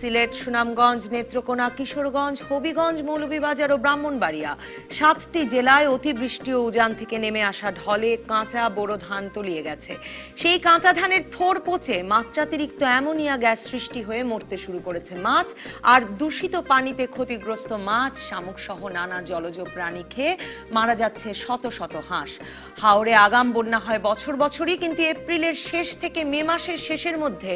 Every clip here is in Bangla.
সিলেট, সুনামগঞ্জ, নেত্রকোনা, কিশোরগঞ্জ, হবিগঞ্জ, মৌলভীবাজার ও ব্রাহ্মণবাড়িয়া ৭টি জেলায় অতিবৃষ্টি ও উজান থেকে নেমে আসা ঢলে কাঁচা বোরো ধান তলিয়ে গেছে। সেই কাঁচা ধানের থোড় পচে মাত্রাতিরিক্ত অ্যামোনিয়া গ্যাস সৃষ্টি হয়ে মরতে শুরু করেছে মাছ। আর দূষিত পানিতে ক্ষতিগ্রস্ত মাছ, শামুক সহ নানা জলজ প্রাণী খেয়ে মারা যাচ্ছে শত শত হাঁস। হাওরে আগাম বন্যা হয় বছর বছরই, কিন্তু এপ্রিলের শেষ থেকে মে মাসের শেষের মধ্যে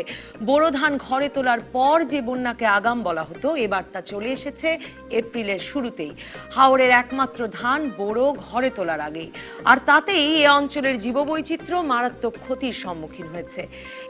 বোরো ধান ঘরে তোলার পর যে বন্যাকে আগাম বলা হতো, এবার তা চলে এসেছে এপ্রিলের শুরুতেই। হাওরের একমাত্র ধান বোরো ঘরে তোলার আগেই, আর তাতেই এ অঞ্চলের জীববৈচিত্র্য মারাত্মক ক্ষতির সম্মুখীন হয়েছে।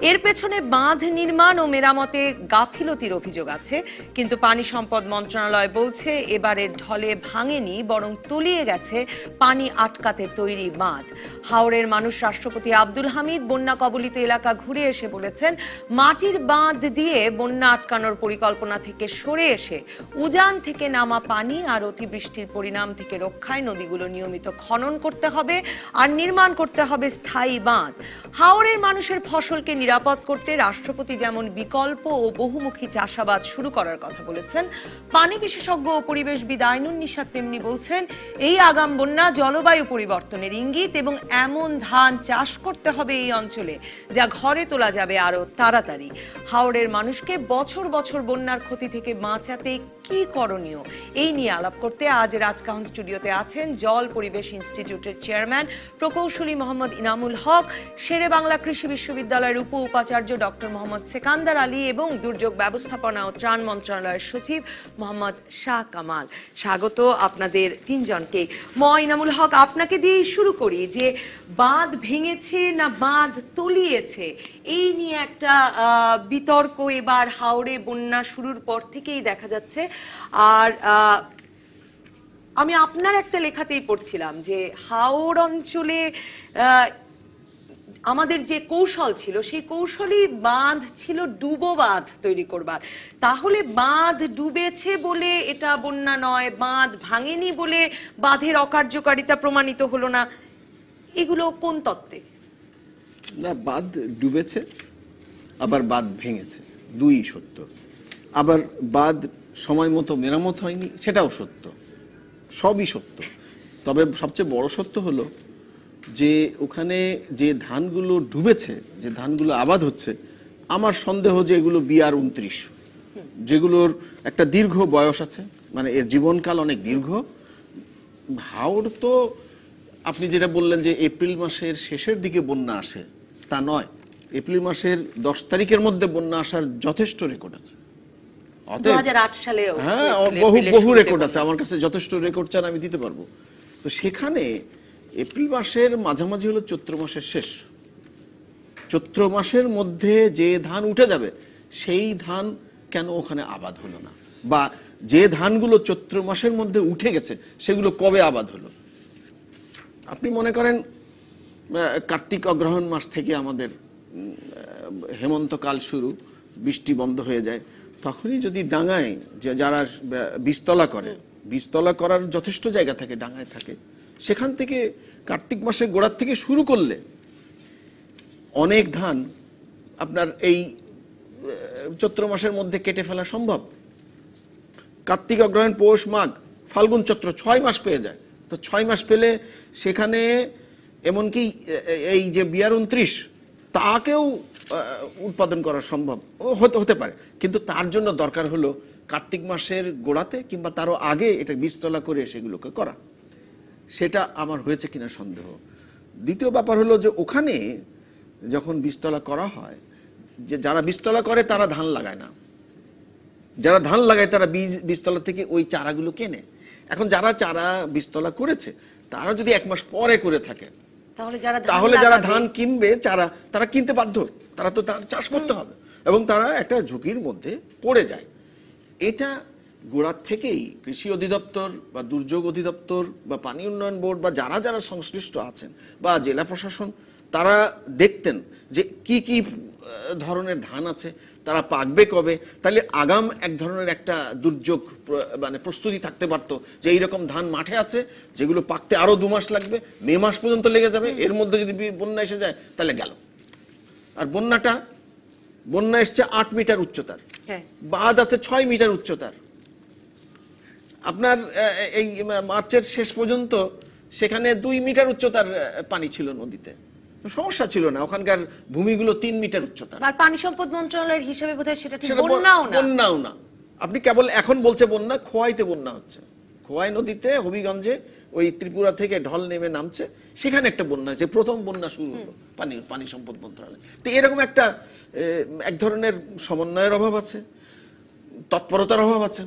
এর পেছনে বাঁধ নির্মাণ ও মেরামতে গাফিলতির অভিযোগ আছে, কিন্তু পানি সম্পদ মন্ত্রণালয় বলছে এবারের ঢলে ভাঙেনি, বরং তলিয়ে গেছে পানি আটকাতে তৈরি বাঁধ। হাওরের মানুষ রাষ্ট্রপতি আব্দুল হামিদ বন্যা কবলিত এলাকা ঘুরে এসে বলেছেন, মাটির বাঁধ দিয়ে বন্যা আটকানোর পরিকল্পনা থেকে সরে এসে উজান থেকে নামা পানি আর অতিবৃষ্টির পরিণাম থেকে রক্ষায় নদীগুলো নিয়মিত খনন করতে হবে আর নির্মাণ করতে হবে স্থায়ী বাঁধ। হাওরের মানুষের ফসলকে নিরাপদ করতে রাষ্ট্রপতি যেমন বিকল্প ও বহুমুখী চাষাবাদ শুরু করার কথা বলেছেন, পানি বিশেষজ্ঞ ও পরিবেশবিদ আইনুন নিশাত তেমনি বলছেন এই আগাম বন্যা জলবায়ু পরিবর্তনের ইঙ্গিত এবং এমন ধান চাষ করতে হবে এই অঞ্চলে যা ঘরে তোলা যাবে আরো তাড়াতাড়ি। হাওরের মানুষকে বছর বছর বন্যার ক্ষতি থেকে বাঁচাতে কি করণীয়, এই নিয়ে আলাপ করতে আজ রাজকাহন স্টুডিওতে আছেন জল পরিবেশ ইনস্টিটিউটের চেয়ারম্যান প্রকৌশলী মোহাম্মদ ইনামুল হক, শেরে বাংলা কৃষি বিশ্ববিদ্যালয়ের উপ উপাচার্য ডক্টর মোহাম্মদ সেকান্দার আলী এবং দুর্যোগ ব্যবস্থাপনা ও ত্রাণ মন্ত্রণালয়ের সচিব মোহাম্মদ শাহ কামাল। স্বাগত আপনাদের তিনজনকে। ইনামুল হক, আপনাকে দিয়ে শুরু করি, যে বাঁধ ভেঙেছে না বাঁধ তলিয়েছে, এই নিয়ে একটা বিতর্ক এবার হাওড়ে বন্যা শুরুর পর থেকেই দেখা যাচ্ছে। আর আমি আপনার একটা লেখাতেই পড়ছিলাম যে হাওড় অঞ্চলে আমাদের যে কৌশল ছিল, সেই কৌশলই বাঁধ ছিল ডুবো বাঁধ তৈরি করবার। তাহলে বাঁধ ডুবেছে বলে এটা বন্যা নয়, বাঁধ ভাঙেনি বলে বাঁধের অকার্যকারিতা প্রমাণিত হলো না, এগুলো কোন তত্ত্বে? না, বাঁধ ডুবেছে, আবার বাঁধ ভেঙেছে, দুই সত্য। আবার বাঁধ সময় মতো মেরামত হয়নি, সেটাও সত্য, সবই সত্য। তবে সবচেয়ে বড় সত্য হলো যে ওখানে যে ধানগুলো ডুবেছে, যে ধানগুলো আবাদ হচ্ছে, আমার সন্দেহ যে এগুলো BR-29, যেগুলোর একটা দীর্ঘ বয়স আছে, মানে এর জীবনকাল অনেক দীর্ঘ। হাওড় তো আপনি যেটা বললেন যে এপ্রিল মাসের শেষের দিকে বন্যা আসে, তা নয়। এপ্রিল মাসের 10 তারিখের মধ্যে বন্যা আসার যথেষ্ট রেকর্ড আছে। 2008 সালে হ্যাঁ, বহু রেকর্ড আছে আমার কাছে, যথেষ্ট রেকর্ড চান আমি দিতে পারবো। তো সেখানে এপ্রিল মাসের মাঝামাঝি হলো চৈত্র মাসের শেষ। চৈত্র মাসের মধ্যে যে ধান উঠে যাবে, সেই ধান কেন ওখানে আবাদ হলো না, বা যে ধানগুলো চৈত্র মাসের মধ্যে উঠে গেছে সেগুলো কবে আবাদ হলো? আপনি মনে করেন কার্তিক অগ্রহায়ণ মাস থেকে আমাদের হেমন্তকাল শুরু, বৃষ্টি বন্ধ হয়ে যায়, তখনই যদি ডাঙায় যারা বীজতলা করে, বীজতলা করার যথেষ্ট জায়গা থাকে, ডাঙায় থাকে, সেখান থেকে কার্তিক মাসের গোড়ার থেকে শুরু করলে অনেক ধান আপনার এই চৈত্র মাসের মধ্যে কেটে ফেলা সম্ভব। কার্তিক অগ্রহায়ণ পৌষ মাঘ ফাল্গুন চৈত্র 6 মাস পেয়ে যায়। তো 6 মাস পেলে সেখানে এমনকি এই যে BR-29 তাকেও উৎপাদন করা সম্ভব হতে পারে, কিন্তু তার জন্য দরকার হলো কার্তিক মাসের গোড়াতে কিংবা তারও আগে এটা বীজতলা করে সেগুলোকে করা। সেটা আমার হয়েছে কিনা সন্দেহ। দ্বিতীয় ব্যাপার হলো যে ওখানে যখন বীজতলা করা হয়, যে যারা বীজতলা করে তারা ধান লাগায় না, যারা ধান লাগায় তারা বীজতলা থেকে ওই চারাগুলো কেনে। এখন যারা চারা বীজতলা করেছে তারা যদি 1 মাস পরে করে থাকে, তাহলে যারা ধান কিনবে চারা, তারা কিনতে বাধ্য, তারা তো চাষ করতে হবে, এবং তারা একটা ঝুঁকির মধ্যে পড়ে যায়। এটা গোড়ার থেকেই কৃষি অধিদপ্তর বা দুর্যোগ অধিদপ্তর বা পানি উন্নয়ন বোর্ড বা যারা যারা সংশ্লিষ্ট আছেন বা জেলা প্রশাসন, তারা দেখতেন যে কি কি ধরনের ধান আছে, তারা পাকবে কবে, তাহলে আগাম এক ধরনের একটা দুর্যোগ মানে প্রস্তুতি থাকতে পারতো যে এইরকম ধান মাঠে আছে যেগুলো পাকতে আরো 2 মাস লাগবে, মে মাস পর্যন্ত লেগে যাবে, এর মধ্যে যদি বন্যা এসে যায় তাহলে গেল। আর বন্যাটা বন্যা এসছে 8 মিটার উচ্চতার, হ্যাঁ, বাঁধ আছে 6 মিটার উচ্চতার। আপনার এই মার্চের শেষ পর্যন্ত সেখানে 2 মিটার উচ্চতার পানি ছিল নদীতে, সমস্যা ছিল না। ওখানকার ভূমিগুলো 3 মিটার উচ্চতার। আর পানি সম্পদ মন্ত্রণালয়ের হিসেবে বোধহয় সেটা ঠিক সেটা বন্যাও না। আপনি কেবল এখন বলছে বন্যা, খোয়াইতে বন্যা হচ্ছে। খোয়াই নদীতে হবিগঞ্জে ওই ত্রিপুরা থেকে ঢল নেমে নামছে, সেখানে একটা বন্যা হয়েছে, প্রথম বন্যা শুরু হলো পানি সম্পদ মন্ত্রণালয়। তো এরকম একটা এক ধরনের সমন্বয়ের অভাব আছে, তৎপরতার অভাব আছে।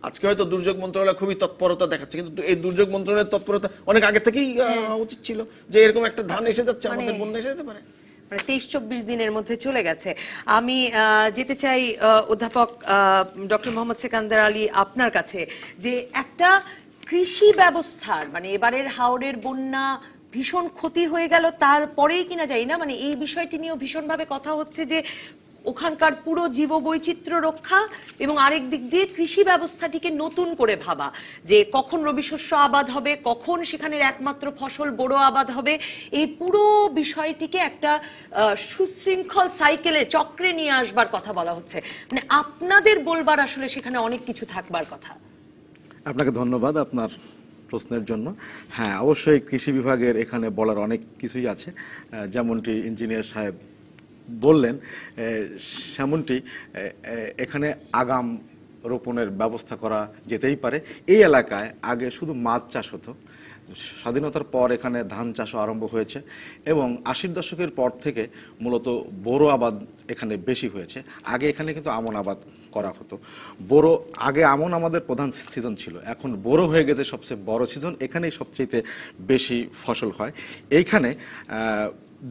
আজকে হয়তো দুর্যোগ মন্ত্রণালয় খুবই তৎপরতা দেখাচ্ছে, কিন্তু এই দুর্যোগ মন্ত্রণালয়ের তৎপরতা অনেক আগে থেকেই হওয়া উচিত ছিল, যে এরকম একটা ধান এসে যাচ্ছে, আমাদের বন্যা এসে যেতে পারে। মানে 23-24 দিনের মধ্যে চলে গেছে। আমি যেতে চাই অধ্যাপক ডক্টর মোহাম্মদ সেকান্দার আলী আপনার কাছে, যে একটা কৃষি ব্যবস্থার মানে এবারের হাওরের বন্যা ভীষণ ক্ষতি হয়ে গেল, তারপরেই কিনা যাই না, মানে এই বিষয়টি নিয়েও ভীষণভাবে কথা হচ্ছে যে ওখানকার পুরো জীববৈচিত্র্য রক্ষা এবং আরেক দিক দিয়ে কৃষি ব্যবস্থাটিকে নতুন করে ভাবা, যে কখন রবি শস্য আবাদ হবে, কখন সেখানের একমাত্র ফসল বোরো আবাদ হবে, এই পুরো বিষয়টিকে একটা সুশৃঙ্খল সাইকেলের চক্রে নিয়ে আসবার কথা বলা হচ্ছে। মানে আপনাদের বলবার আসলে সেখানে অনেক কিছু থাকবার কথা। আপনাকে ধন্যবাদ আপনার প্রশ্নের জন্য। হ্যাঁ, অবশ্যই কৃষি বিভাগের এখানে বলার অনেক কিছুই আছে, যেমনটি ইঞ্জিনিয়ার সাহেব বললেন, সেমনটি এখানে আগাম রোপণের ব্যবস্থা করা যেতেই পারে। এই এলাকায় আগে শুধু মাছ চাষ হতো, স্বাধীনতার পর এখানে ধান চাষও আরম্ভ হয়েছে এবং 80-র দশকের পর থেকে মূলত বোরো আবাদ এখানে বেশি হয়েছে। আগে এখানে কিন্তু আমন আবাদ করা হতো। বোরো আগে আমন আমাদের প্রধান সিজন ছিল, এখন বোরো হয়ে গেছে সবচেয়ে বড় সিজন, এখানেই সবচেয়ে বেশি ফসল হয়। এইখানে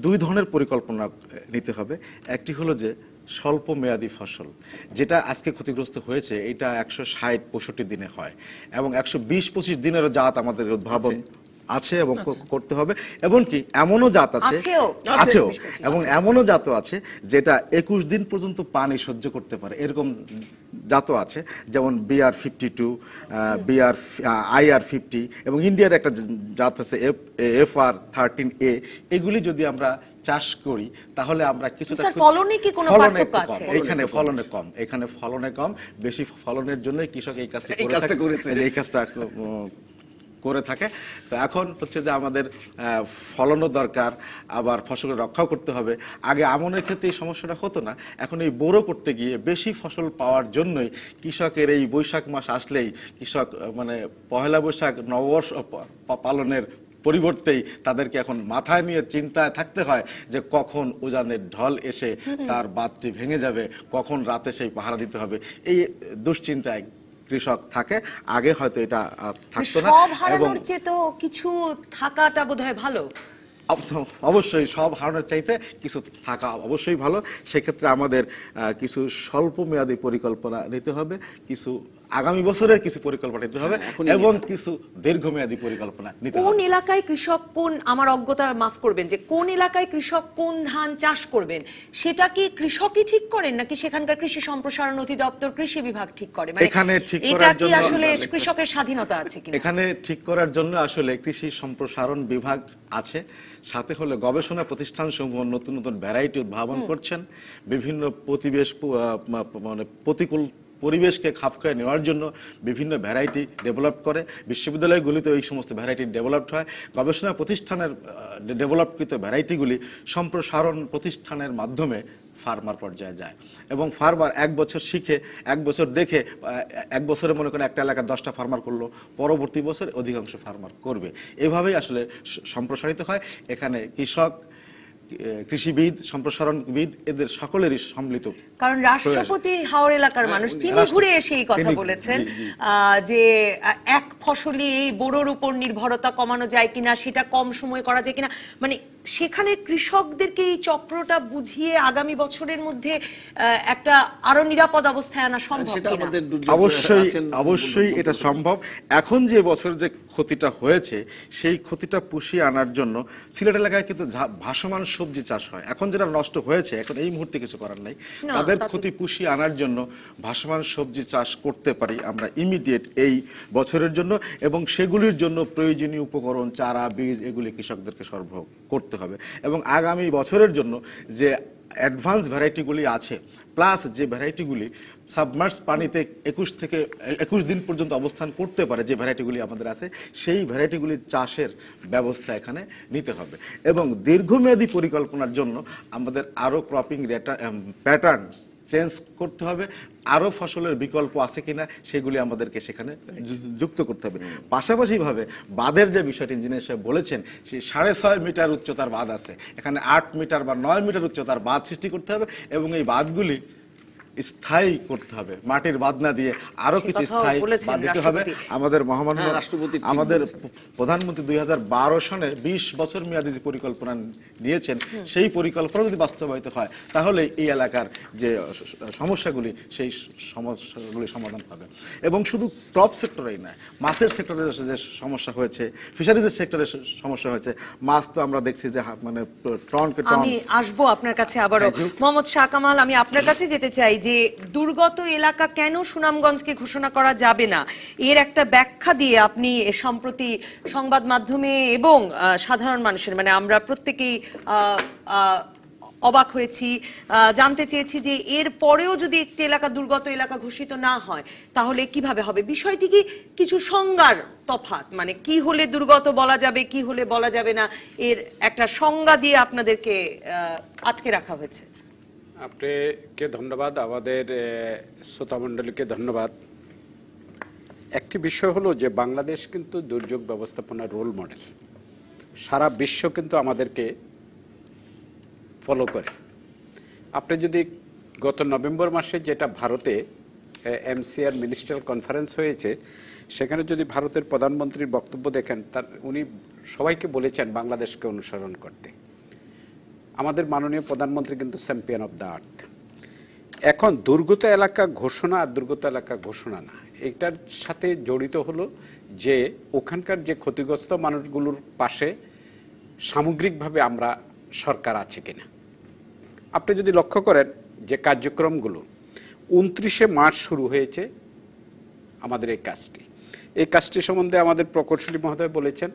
2 ধরনের পরিকল্পনা নিতে হবে। একটি হলো যে স্বল্প মেয়াদী ফসল, যেটা আজকে ক্ষতিগ্রস্ত হয়েছে, এটা 160-65 দিনে হয় এবং 120-25 দিনেরও জাত আমাদের উদ্ভাবন আছে এবং করতে হবে। এমনকি এমনও জাত আছেও এবং এমনও জাত আছে যেটা 21 দিন পর্যন্ত পানি সহ্য করতে পারে, এরকম জাতও আছে, যেমন BR52, IR50 এবং ইন্ডিয়ার একটা জাত আছে FR13A। এগুলি যদি আমরা চাষ করি তাহলে আমরা কিছুটা ফলনে কি কোনো পার্থক্য আছে? এখানে ফলনে কম, বেশি ফলনের জন্য কৃষক এই কাজটা করে থাকে। তো এখন হচ্ছে যে আমাদের ফলনও দরকার, আবার ফসলের রক্ষাও করতে হবে। আগে আমনের ক্ষেত্রে এই সমস্যাটা হতো না, এখন এই বোরো করতে গিয়ে বেশি ফসল পাওয়ার জন্যই কৃষকের এই বৈশাখ মাস আসলেই কৃষক মানে পহেলা বৈশাখ নববর্ষ পালনের পরিবর্তেই তাদেরকে এখন মাথায় নিয়ে চিন্তায় থাকতে হয় যে কখন উজানের ঢল এসে তার বাঁধটি ভেঙে যাবে, কখন রাতে সেই পাহারা দিতে হবে, এই দুশ্চিন্তায় কৃষক থাকে। আগে হয়তো এটা থাকতো না। এবং তো কিছু থাকাটা বোধহয় ভালো। অবশ্যই সব হারানোর চাইতে কিছু থাকা অবশ্যই ভালো। সেক্ষেত্রে আমাদের কিছু স্বল্প মেয়াদী পরিকল্পনা নিতে হবে, কিছু আগামী বছরের কিছু পরিকল্পনা নিতে হবে এবং কিছু দীর্ঘমেয়াদী পরিকল্পনা নিতে হবে। কোন এলাকায় কৃষক আমার অজ্ঞতা মাফ করবেন, যে কোন এলাকায় কৃষক কোন ধান চাষ করবেন সেটা কি কৃষকই ঠিক করেন নাকি সেখানকার কৃষি সম্প্রসারণ অধিদপ্তর কৃষি বিভাগ ঠিক করে? মানে এখানে ঠিক এটা করার কি জন্য আসলে কৃষকের স্বাধীনতা আছে কিনা? এখানে ঠিক করার জন্য আসলে কৃষি সম্প্রসারণ বিভাগ আছে, সাথে হলে গবেষণা প্রতিষ্ঠান সমূহ নতুন নতুন ভ্যারাইটি উদ্ভাবন করছেন, বিভিন্ন প্রতিকূল পরিবেশকে খাপ খাইয়ে নেওয়ার জন্য বিভিন্ন ভ্যারাইটি ডেভেলপ করে। বিশ্ববিদ্যালয়গুলিতে এই সমস্ত ভ্যারাইটি ডেভেলপড হয়। গবেষণা প্রতিষ্ঠানের ডেভেলপকৃত ভ্যারাইটিগুলি সম্প্রসারণ প্রতিষ্ঠানের মাধ্যমে ফার্মার পর্যায়ে যায় এবং ফার্মার 1 বছর শিখে 1 বছর দেখে 1 বছরে মনে করেন একটা এলাকার 10টা ফার্মার করলো, পরবর্তী বছর অধিকাংশ ফার্মার করবে। এভাবেই আসলে সম্প্রসারিত হয়। এখানে কৃষক, কৃষিবিদ, সম্প্রসারণবিদ এদের সকলেরই সম্মিলিত। কারণ রাষ্ট্রপতি হাওর এলাকার মানুষ, তিনি ঘুরে এসে এই কথা বলেছেন যে এক ফসলি এই বোরোর উপর নির্ভরতা কমানো যায় কিনা, সেটা কম সময় করা যায় কিনা, মানে সেখানে কৃষকদেরকে এই চক্রটা বুঝিয়ে আগামী বছরের মধ্যে একটা আরো নিরাপদ অবস্থায় আনা সম্ভব কিনা? অবশ্যই এটা সম্ভব। এখন যে বছর যে ক্ষতিটা হয়েছে সেই ক্ষতিটা পুষিয়ে আনার জন্য সিলেট এলাকায় কিন্তু ভাসমান সবজি চাষ হয়। এখন যেটা নষ্ট হয়েছে, এখন এই মুহূর্তে কিছু করার নাই, তাদের ক্ষতি পুষিয়ে আনার জন্য ভাসমান সবজি চাষ করতে পারি আমরা ইমিডিয়েট এই বছরের জন্য, এবং সেগুলির জন্য প্রয়োজনীয় উপকরণ, চারা, বীজ এগুলি কৃষকদেরকে সরবরাহ করতে হবে। এবং আগামী বছরের জন্য যে অ্যাডভান্স ভ্যারাইটিগুলি আছে, প্লাস যে ভ্যারাইটিগুলি সাবমার্স পানিতে 21 দিন পর্যন্ত অবস্থান করতে পারে, যে ভ্যারাইটিগুলি আমাদের আছে, সেই ভ্যারাইটিগুলি চাষের ব্যবস্থা এখানে নিতে হবে। এবং দীর্ঘমেয়াদী পরিকল্পনার জন্য আমাদের আরও ক্রপিং প্যাটার্ন চেঞ্জ করতে হবে, আরও ফসলের বিকল্প আছে কিনা সেগুলি আমাদেরকে সেখানে যুক্ত করতে হবে। পাশাপাশিভাবে বাঁধের যে বিষয়টি ইঞ্জিনিয়ার সাহেব বলেছেন, সেই 6.5 মিটার উচ্চতার বাঁধ আছে, এখানে 8 মিটার বা 9 মিটার উচ্চতার বাঁধ সৃষ্টি করতে হবে এবং এই বাঁধগুলি স্থায়ী করতে হবে, মাটির বাঁধ না দিয়ে আরো কিছু স্থায়ী বাঁধ দিতে হবে। আমাদের মহামান্য রাষ্ট্রপতি, আমাদের প্রধানমন্ত্রী 2012 সনে 20 বছর মেয়াদী যে পরিকল্পনা নিয়েছেন, সেই পরিকল্পনা যদি বাস্তবায়িত হয় তাহলে এই এলাকার যে সমস্যাগুলি, সেই সমস্যাগুলি সমাধান হবে। এবং শুধু ক্রপ সেক্টরেই নয়, মাছের সেক্টরে যে সমস্যা হয়েছে, ফিশারিজের সেক্টরে সমস্যা হয়েছে, মাছ তো আমরা দেখছি যে মানে টনকে টন। আমি আসবো আপনার কাছে আবারও। মোহাম্মদ শাহ কামাল, আমি আপনার কাছে যেতে চাই যে দুর্গত এলাকা কেন সুনামগঞ্জকে ঘোষণা করা যাবে না, এর একটা ব্যাখ্যা দিয়ে আপনি সম্প্রতি সংবাদ মাধ্যমে এবং সাধারণ মানুষের, মানে আমরা প্রত্যেকেই অবাক হয়েছি, জানতে চেয়েছি যে এর পরেও যদি একটি এলাকা দুর্গত এলাকা ঘোষিত না হয় তাহলে কিভাবে হবে। বিষয়টি কি কিছু সংজ্ঞার তফাৎ, মানে কি হলে দুর্গত বলা যাবে, কি হলে বলা যাবে না, এর একটা সংজ্ঞা দিয়ে আপনাদেরকে আটকে রাখা হয়েছে। আপনাকে ধন্যবাদ, আমাদের শ্রোতামণ্ডলীকে ধন্যবাদ। একটি বিষয় হলো যে বাংলাদেশ কিন্তু দুর্যোগ ব্যবস্থাপনার রোল মডেল, সারা বিশ্ব কিন্তু আমাদেরকে ফলো করে। আপনি যদি গত নভেম্বর মাসে যেটা ভারতে MCR মিনিস্ট্রিয়াল কনফারেন্স হয়েছে, সেখানে যদি ভারতের প্রধানমন্ত্রীর বক্তব্য দেখেন, তার উনি সবাইকে বলেছেন বাংলাদেশকে অনুসরণ করতে। আমাদের মাননীয় প্রধানমন্ত্রী কিন্তু চ্যাম্পিয়ন অফ দ্য আর্থ। এখন দুর্গত এলাকা ঘোষণা আর দুর্গত এলাকা ঘোষণা না, এটার সাথে জড়িত হলো যে ওখানকার যে ক্ষতিগ্রস্ত মানুষগুলোর পাশে সামগ্রিকভাবে আমরা সরকার আছে কিনা। আপনি যদি লক্ষ্য করেন যে কার্যক্রমগুলো 29শে মার্চ শুরু হয়েছে আমাদের এই কাজটি সম্বন্ধে আমাদের প্রকৌশলী মহোদয় বলেছেন,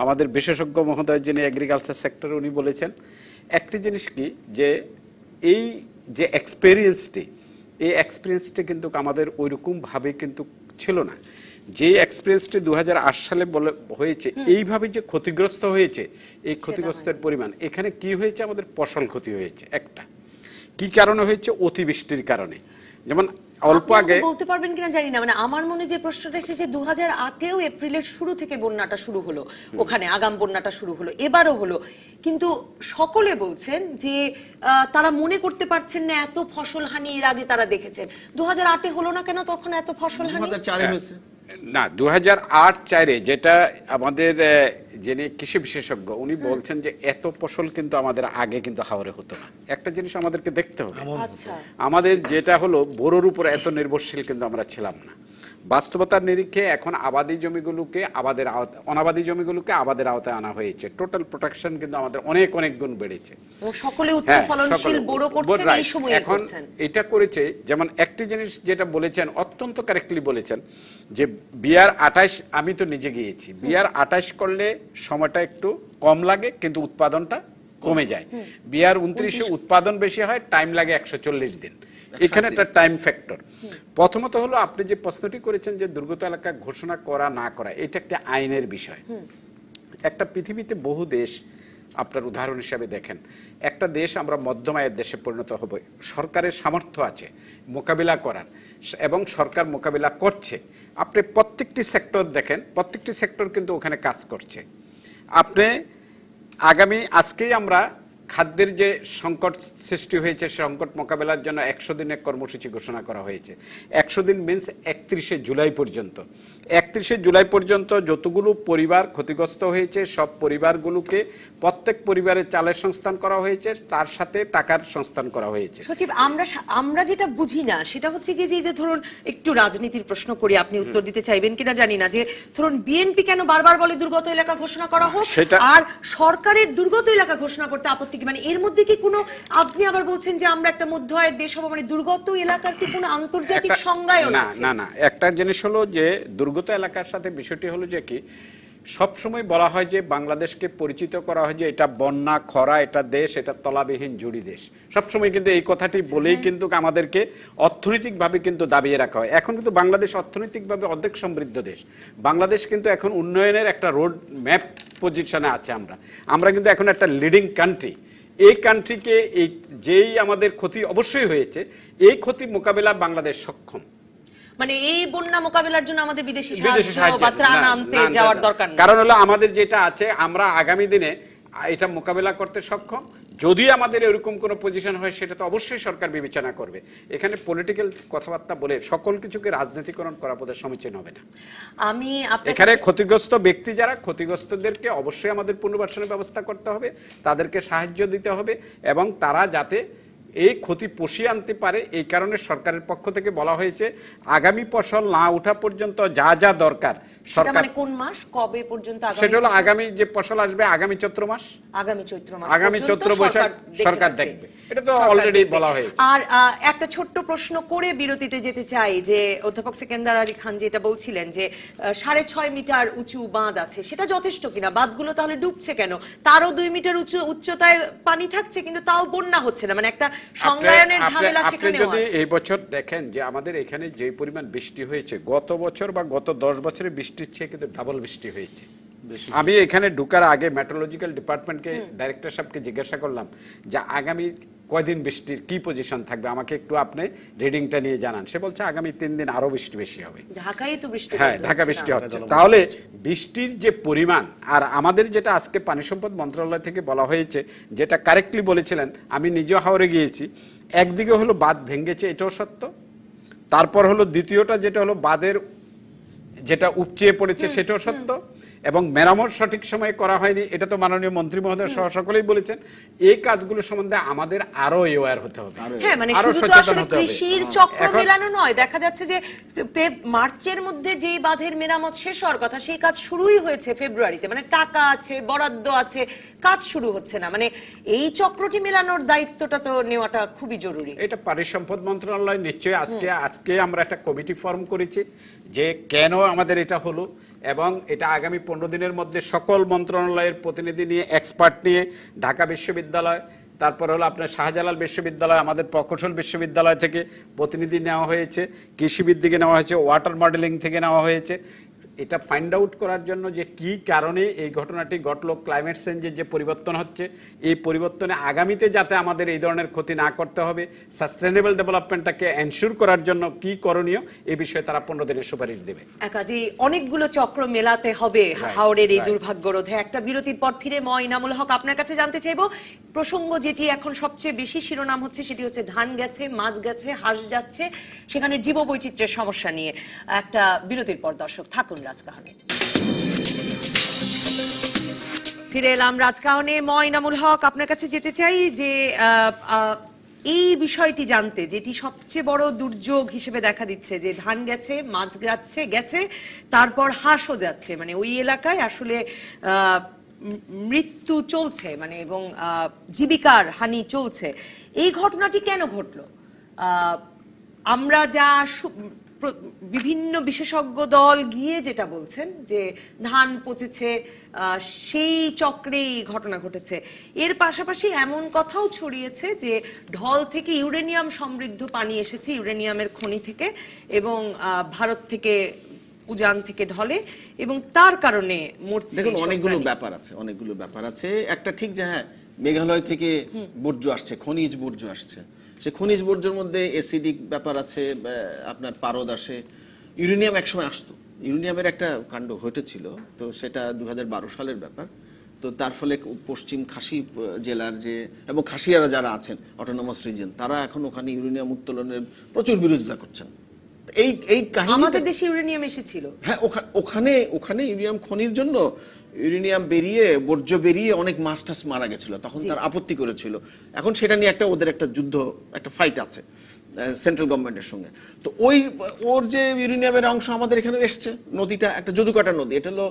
আমাদের বিশেষজ্ঞ মহোদয় যিনি এগ্রিকালচার সেক্টরে উনি বলেছেন। একটি জিনিস কি, যে এই যে এক্সপিরিয়েন্সটি কিন্তু আমাদের ওইরকমভাবে কিন্তু ছিল না। যে এক্সপিরিয়েন্সটি 2008 সালে হয়েছে, এইভাবে যে ক্ষতিগ্রস্ত হয়েছে, এই ক্ষতিগ্রস্তের পরিমাণ, এখানে কি হয়েছে, আমাদের ফসল ক্ষতি হয়েছে। একটা কি কারণে হয়েছে, অতিবৃষ্টির কারণে। যেমন অল্প আগে বলতে পারবেন কিনা জানি না, মানে আমার মনে যে প্রশ্নটা এসেছে 2008-এও এপ্রিলের শুরু থেকে বন্যাটা শুরু হলো, ওখানে আগাম বন্যাটা শুরু হলো, এবারও হলো, কিন্তু সকলে বলছেন যে তারা মনে করতে পারছেন না এত ফসল হানি এর আগে তারা দেখেছেন। 2008-এ হলো না কেন তখন এত ফসল হানি? 2004-এ হয়েছে না, 2008-04-এ যেটা আমাদের যিনি কৃষি বিশেষজ্ঞ উনি বলছেন যে এত ফসল কিন্তু আমাদের আগে কিন্তু হাওরে হতো না। একটা জিনিস আমাদেরকে দেখতে হবে, আমাদের যেটা হলো বোরোর উপর এত নির্ভরশীল কিন্তু আমরা ছিলাম না। বাস্তবতার নিরিখে এখন আবাদি জমিগুলোকে অনাবাদি জমিগুলোকে আবাদের আওতায় আনা হয়েছে। টোটাল প্রোটেকশন কিন্তু আমাদের অনেক অনেক গুণ বেড়েছে। সকলে উচ্চ ফলনশীল বোরো করছেন এই সময়ে করছেন। এটা করেছে, যেমন একটি জিনিস যেটা বলেছেন অত্যন্ত কারেক্টলি বলেছেন যে বিয়ার 28, আমি তো নিজে গিয়েছি, বিয়ার 28 করলে সময়টা একটু কম লাগে কিন্তু উৎপাদনটা কমে যায়। বিয়ার 29-এ উৎপাদন বেশি হয়, টাইম লাগে 140 দিন। এখানে একটা টাইম ফ্যাক্টর। প্রথমত হলো আপনি যে প্রশ্নটি করেছেন যে দুর্গত এলাকা ঘোষণা করা না করা, এটা একটা আইনের বিষয়। একটা পৃথিবীতে বহু দেশ, আপনার উদাহরণ হিসাবে দেখেন, একটা দেশ আমরা মধ্যম আয়ের দেশে পরিণত হব, সরকারের সামর্থ্য আছে মোকাবিলা করার এবং সরকার মোকাবিলা করছে। আপনি প্রত্যেকটি সেক্টর দেখেন, প্রত্যেকটি সেক্টর কিন্তু ওখানে কাজ করছে। আপনি আজকেই আমরা খাদ্যের যে সংকট সৃষ্টি হয়েছে, সংকট মোকাবেলার জন্য 100 দিনের কর্মসূচি ঘোষণা করা হয়েছে। 100 দিন মিনস 31শে জুলাই পর্যন্ত। 31শে জুলাই পর্যন্ত যতগুলো পরিবার ক্ষতিগ্রস্ত হয়েছে সব পরিবারগুলোকে প্রত্যেক পরিবারের চালের সংস্থান করা হয়েছে, তার সাথে টাকার সংস্থান করা হয়েছে। সচিব, আমরা যেটা বুঝি না সেটা হচ্ছে কি, যে ধরুন একটু রাজনীতির প্রশ্ন করি, আপনি উত্তর দিতে চাইবেন কিনা জানি না, যে ধরুন বিএনপি কেন বারবার বলে দুর্গত এলাকা ঘোষণা করা হোক, আর সরকারের দুর্গত এলাকা ঘোষণা করতে আপত্তি কি? মানে এর মধ্যে কি কোনো, আপনি আবার বলছেন যে আমরা একটা মধ্য আয়ের দেশ হবো, মানে দুর্গত এলাকার কি কোনো আন্তর্জাতিক সংজ্ঞায়ন আছে? না, একটা জিনিস হলো যে দুর্গত এলাকার সাথে বিষয়টি হলো যে কি, সবসময় বলা হয় যে বাংলাদেশকে পরিচিত করা হয় যে এটা বন্যা খরা, এটা দেশ, এটা তলাবিহীন জুড়ি দেশ। সবসময় কিন্তু এই কথাটি বলেই কিন্তু আমাদেরকে অর্থনৈতিকভাবে কিন্তু দাবিয়ে রাখা হয়। এখন কিন্তু বাংলাদেশ অর্থনৈতিকভাবে অর্ধেক সমৃদ্ধ দেশ। বাংলাদেশ কিন্তু এখন উন্নয়নের একটা রোড ম্যাপ পজিশনে আছে। আমরা কিন্তু এখন একটা লিডিং কান্ট্রি। এই কান্ট্রিকে এই যেই আমাদের ক্ষতি অবশ্যই হয়েছে, এই ক্ষতি মোকাবেলা বাংলাদেশ সক্ষম। মানে এই বন্যা মোকাবেলার জন্য আমাদের বিদেশি সাহায্য বা ত্রাণ আনতে যাওয়ার দরকার নেই। কারণ হলো আমাদের যেটা আছে, আমরা আগামী দিনে এটা মোকাবেলা করতে সক্ষম। যদি আমাদের এরকম কোনো পজিশন হয়, সেটা তো অবশ্যই সরকার বিবেচনা করবে। এখানে পলিটিক্যাল কথাবার্তা বলে সকল কিছুকে রাজনীতিকরণ করা বোধহয় সমীচীন হবে না। আমি এখানে ক্ষতিগ্রস্ত ব্যক্তি যারা, ক্ষতিগ্রস্তদেরকে অবশ্যই আমাদের পুনর্বাসনের ব্যবস্থা করতে হবে, তাদেরকে সাহায্য দিতে হবে এবং তারা যাতে এই ক্ষতি পুষিয়ে আনতে পারে। এই কারণে সরকারের পক্ষ থেকে বলা হয়েছে আগামী ফসল না ওঠা পর্যন্ত যা যা দরকার সরকার, মানে কোন মাস কবে পর্যন্ত? সেটা হলো আগামী যে ফসল আসবে আগামী চৈত্র মাস, আগামী চৈত্র বৈশাখ সরকার দেখবে। এটা তো অলরেডি বলা হয়েছে। আর একটা ছোট্ট প্রশ্ন করে বিরতিতে যেতে চাই যে অধ্যাপক সেকেন্দার আলী খান যেটা বলছিলেন যে 6.5 মিটার উঁচু বাঁধ আছে, সেটা যথেষ্ট কিনা? বাঁধগুলো তাহলে ডুবছে কেন? তারও 2 মিটার উচ্চতায় পানি থাকছে, কিন্তু তাও বন্যা হচ্ছে না। মানে একটা সংজ্ঞায়নের ঝামেলা সেখানেও আছে। যদি এই বছর দেখেন যে আমাদের এখানে যে পরিমাণ বৃষ্টি হয়েছে, গত বছর বা গত 10 বছরের বৃষ্টির চেয়ে কিন্তু ডাবল বৃষ্টি হয়েছে। আমি এখানে ঢুকার আগে মেট্রোলজিক্যাল ডিপার্টমেন্টকে ডাইরেক্টর সাহেবকে জিজ্ঞাসা করলাম যে আগামী কয়দিন বৃষ্টির কি পজিশন থাকবে, আমাকে একটু আপনি রিডিংটা নিয়ে জানান। সে বলছে আগামী 3 দিন আরো বৃষ্টি বেশি হবে। ঢাকায় তো বৃষ্টি, হ্যাঁ ঢাকা বৃষ্টি হচ্ছে। তাহলে বৃষ্টির যে পরিমাণ, আর আমাদের যেটা আজকে পানি সম্পদ মন্ত্রণালয় থেকে বলা হয়েছে, যেটা কারেক্টলি বলেছিলেন, আমি নিজেও হাওড়ে গিয়েছি, একদিকে হলো বাঁধ ভেঙেছে, এটাও সত্য। তারপর হলো দ্বিতীয়টা যেটা হলো বাঁধের যেটা উপচে পড়েছে, সেটাও সত্য। এবং মেরামত সঠিক সময়ে করা হয়নি, এটা তো মাননীয় মন্ত্রী মহোদয় সহ সকলেই বলেছেন। এই কাজগুলো সম্বন্ধে আমাদের আরো অ্যাওয়্যার হতে হবে। হ্যাঁ, মানে শুধু তো আসলে কৃষির চক্র মেলানো নয়, দেখা যাচ্ছে যে মার্চের মধ্যে যেই বাঁধের মেরামত শেষ হওয়ার কথা, সেই কাজ শুরুই হয়েছে ফেব্রুয়ারিতে। মানে টাকা আছে, বরাদ্দ আছে, কাজ শুরু হচ্ছে না। মানে এই চক্রটি মেলানোর দায়িত্বটা তো নেওয়াটা খুবই জরুরি। এটা পানি সম্পদ মন্ত্রণালয় নিশ্চয়ই আজকে আমরা একটা কমিটি ফর্ম করেছি যে কেন আমাদের এটা হলো, এবং এটা আগামী 15 দিনের মধ্যে সকল মন্ত্রণালয়ের প্রতিনিধি নিয়ে, এক্সপার্ট নিয়ে, ঢাকা বিশ্ববিদ্যালয়, তারপর হলো আপনার শাহজালাল বিশ্ববিদ্যালয়, আমাদের প্রকৌশল বিশ্ববিদ্যালয় থেকে প্রতিনিধি নেওয়া হয়েছে, কৃষিবিদ থেকে নেওয়া হয়েছে, ওয়াটার মডেলিং থেকে নেওয়া হয়েছে। এটা ফাইন্ড আউট করার জন্য যে কি কারণে এই ঘটনাটি ঘটলো, ক্লাইমেট চেঞ্জের যে পরিবর্তন হচ্ছে, এই পরিবর্তনে আগামীতে যাতে আমাদের এই ধরনের ক্ষতি না করতে হবে, সাস্টেনেবল ডেভেলপমেন্টটাকে এনশিওর করার জন্য কি করণীয়, এই বিষয়ে তারা 15 দিনের সুপারিশ দেবে। কাজে অনেকগুলো চক্র মেলাতে হবে হাওড়ের এই দুর্ভাগ্য রোধে। একটা বিরতির পর ফিরে ইনামুল হক আপনার কাছে জানতে চাইবো, প্রসঙ্গ যেটি এখন সবচেয়ে বেশি শিরোনাম হচ্ছে, সেটি হচ্ছে ধান গেছে, মাছ গেছে, হাঁস যাচ্ছে, সেখানে জীববৈচিত্র্যের সমস্যা নিয়ে। একটা বিরতির পর দর্শক থাকুন রাজকাহনে। ফিরে এলাম রাজকাহনে। ইনামুল হক, আপনার কাছে যেতে চাই যে এই বিষয়টি জানতে, যেটি সবচেয়ে বড় দুর্যোগ হিসেবে দেখা দিচ্ছে, যে ধান গেছে, মাছ গেছে, তারপর হাঁসও যাচ্ছে। মানে ওই এলাকায় আসলে মৃত্যু চলছে, মানে এবং জীবিকার হানি চলছে। এই ঘটনাটি কেন ঘটলো? আমরা যা বিভিন্ন বিশেষজ্ঞ দল গিয়ে যেটা বলছেন যে ধান পচেছে, সেই চক্রেই ঘটনা ঘটেছে। এর পাশাপাশি এমন কথাও ছড়িয়েছে যে ঢল থেকে ইউরেনিয়াম সমৃদ্ধ পানি এসেছে, ইউরেনিয়ামের খনি থেকে, এবং ভারত থেকে, উজান থেকে ঢলে, এবং তার কারণে মরছে। দেখুন, অনেকগুলো ব্যাপার আছে। একটা ঠিক যে হ্যাঁ, মেঘালয় থেকে বর্জ্য আসছে, খনিজ বর্জ্য আসছে। সে খনিজ বর্জ্যের মধ্যে অ্যাসিডিক ব্যাপার আছে, আপনার পারদ আসে। ইউরেনিয়াম একসময় আসতো, ইউরেনিয়ামের একটা কাণ্ড ঘটেছিল, তো সেটা 2012 সালের ব্যাপার। তো তার ফলে পশ্চিম খাসি জেলার যে, এবং খাসিয়ারা যারা আছেন অটোনমাস রিজিয়ন, তারা এখন ওখানে ইউরেনিয়াম উত্তোলনের প্রচুর বিরোধিতা করছেন। এই কাহিনী আমাদের দেশে ইউরেনিয়াম এসেছিল। হ্যাঁ, ওখানে ইউরেনিয়াম খনির জন্য ইউরেনিয়াম বেরিয়ে, বর্জ্য বেরিয়ে অনেক মাছ টাছ মারা গেছিল, তখন তার আপত্তি করেছিল। এখন সেটা নিয়ে ওদের একটা যুদ্ধ, একটা ফাইট আছে সেন্ট্রাল গভর্নমেন্টের সঙ্গে। তো ওর যে ইউরেনিয়ামের অংশ আমাদের এখানে এসছে, নদীটা একটা যদুকাটা নদী, এটা হলো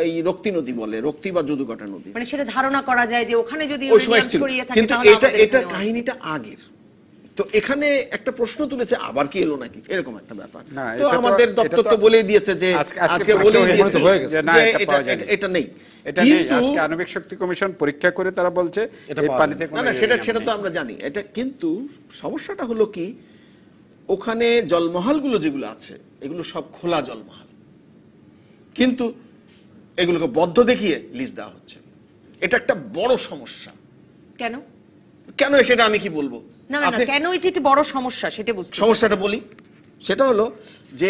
এই রক্তি নদী বলে, রক্তি বা যদুকাটা নদী। মানে সেটা ধারণা করা যায় যে ওখানে যদি ইউরেনিয়াম ছড়িয়ে থাকে, কিন্তু এটা কাহিনীটা আগের। তো এখানে একটা প্রশ্ন তুলেছে আবার কি এলো নাকি, এরকম একটা ব্যাপার। না, তো এটা তো- আমাদের এটা দপ্তর তো তো বলেই দিয়েছে যে আজকে বলেই দিয়েছে যে না, যে এটা পাওয়া যায়নি। এটা নেই, এটা নেই। কিন্তু আজকে আণবিক শক্তি কমিশন পরীক্ষা করে তারা বলছে এই পানিতে কোনো না সেটা ইউরেনিয়াম সেটা তো নেই। আমরা জানি এটা, কিন্তু সমস্যাটা হলো কি ওখানে জলমহলগুলো যেগুলো আছে এগুলো সব খোলা জলমহল, কিন্তু এগুলোকে বদ্ধ দেখিয়ে লিজ দেওয়া হচ্ছে। এটা একটা বড় সমস্যা। কেন কেন সেটা আমি কি বলবো, না না না, কেন এটা একটা বড় সমস্যা সেটা বুঝতে সমস্যাটা বলি। সেটা হলো যে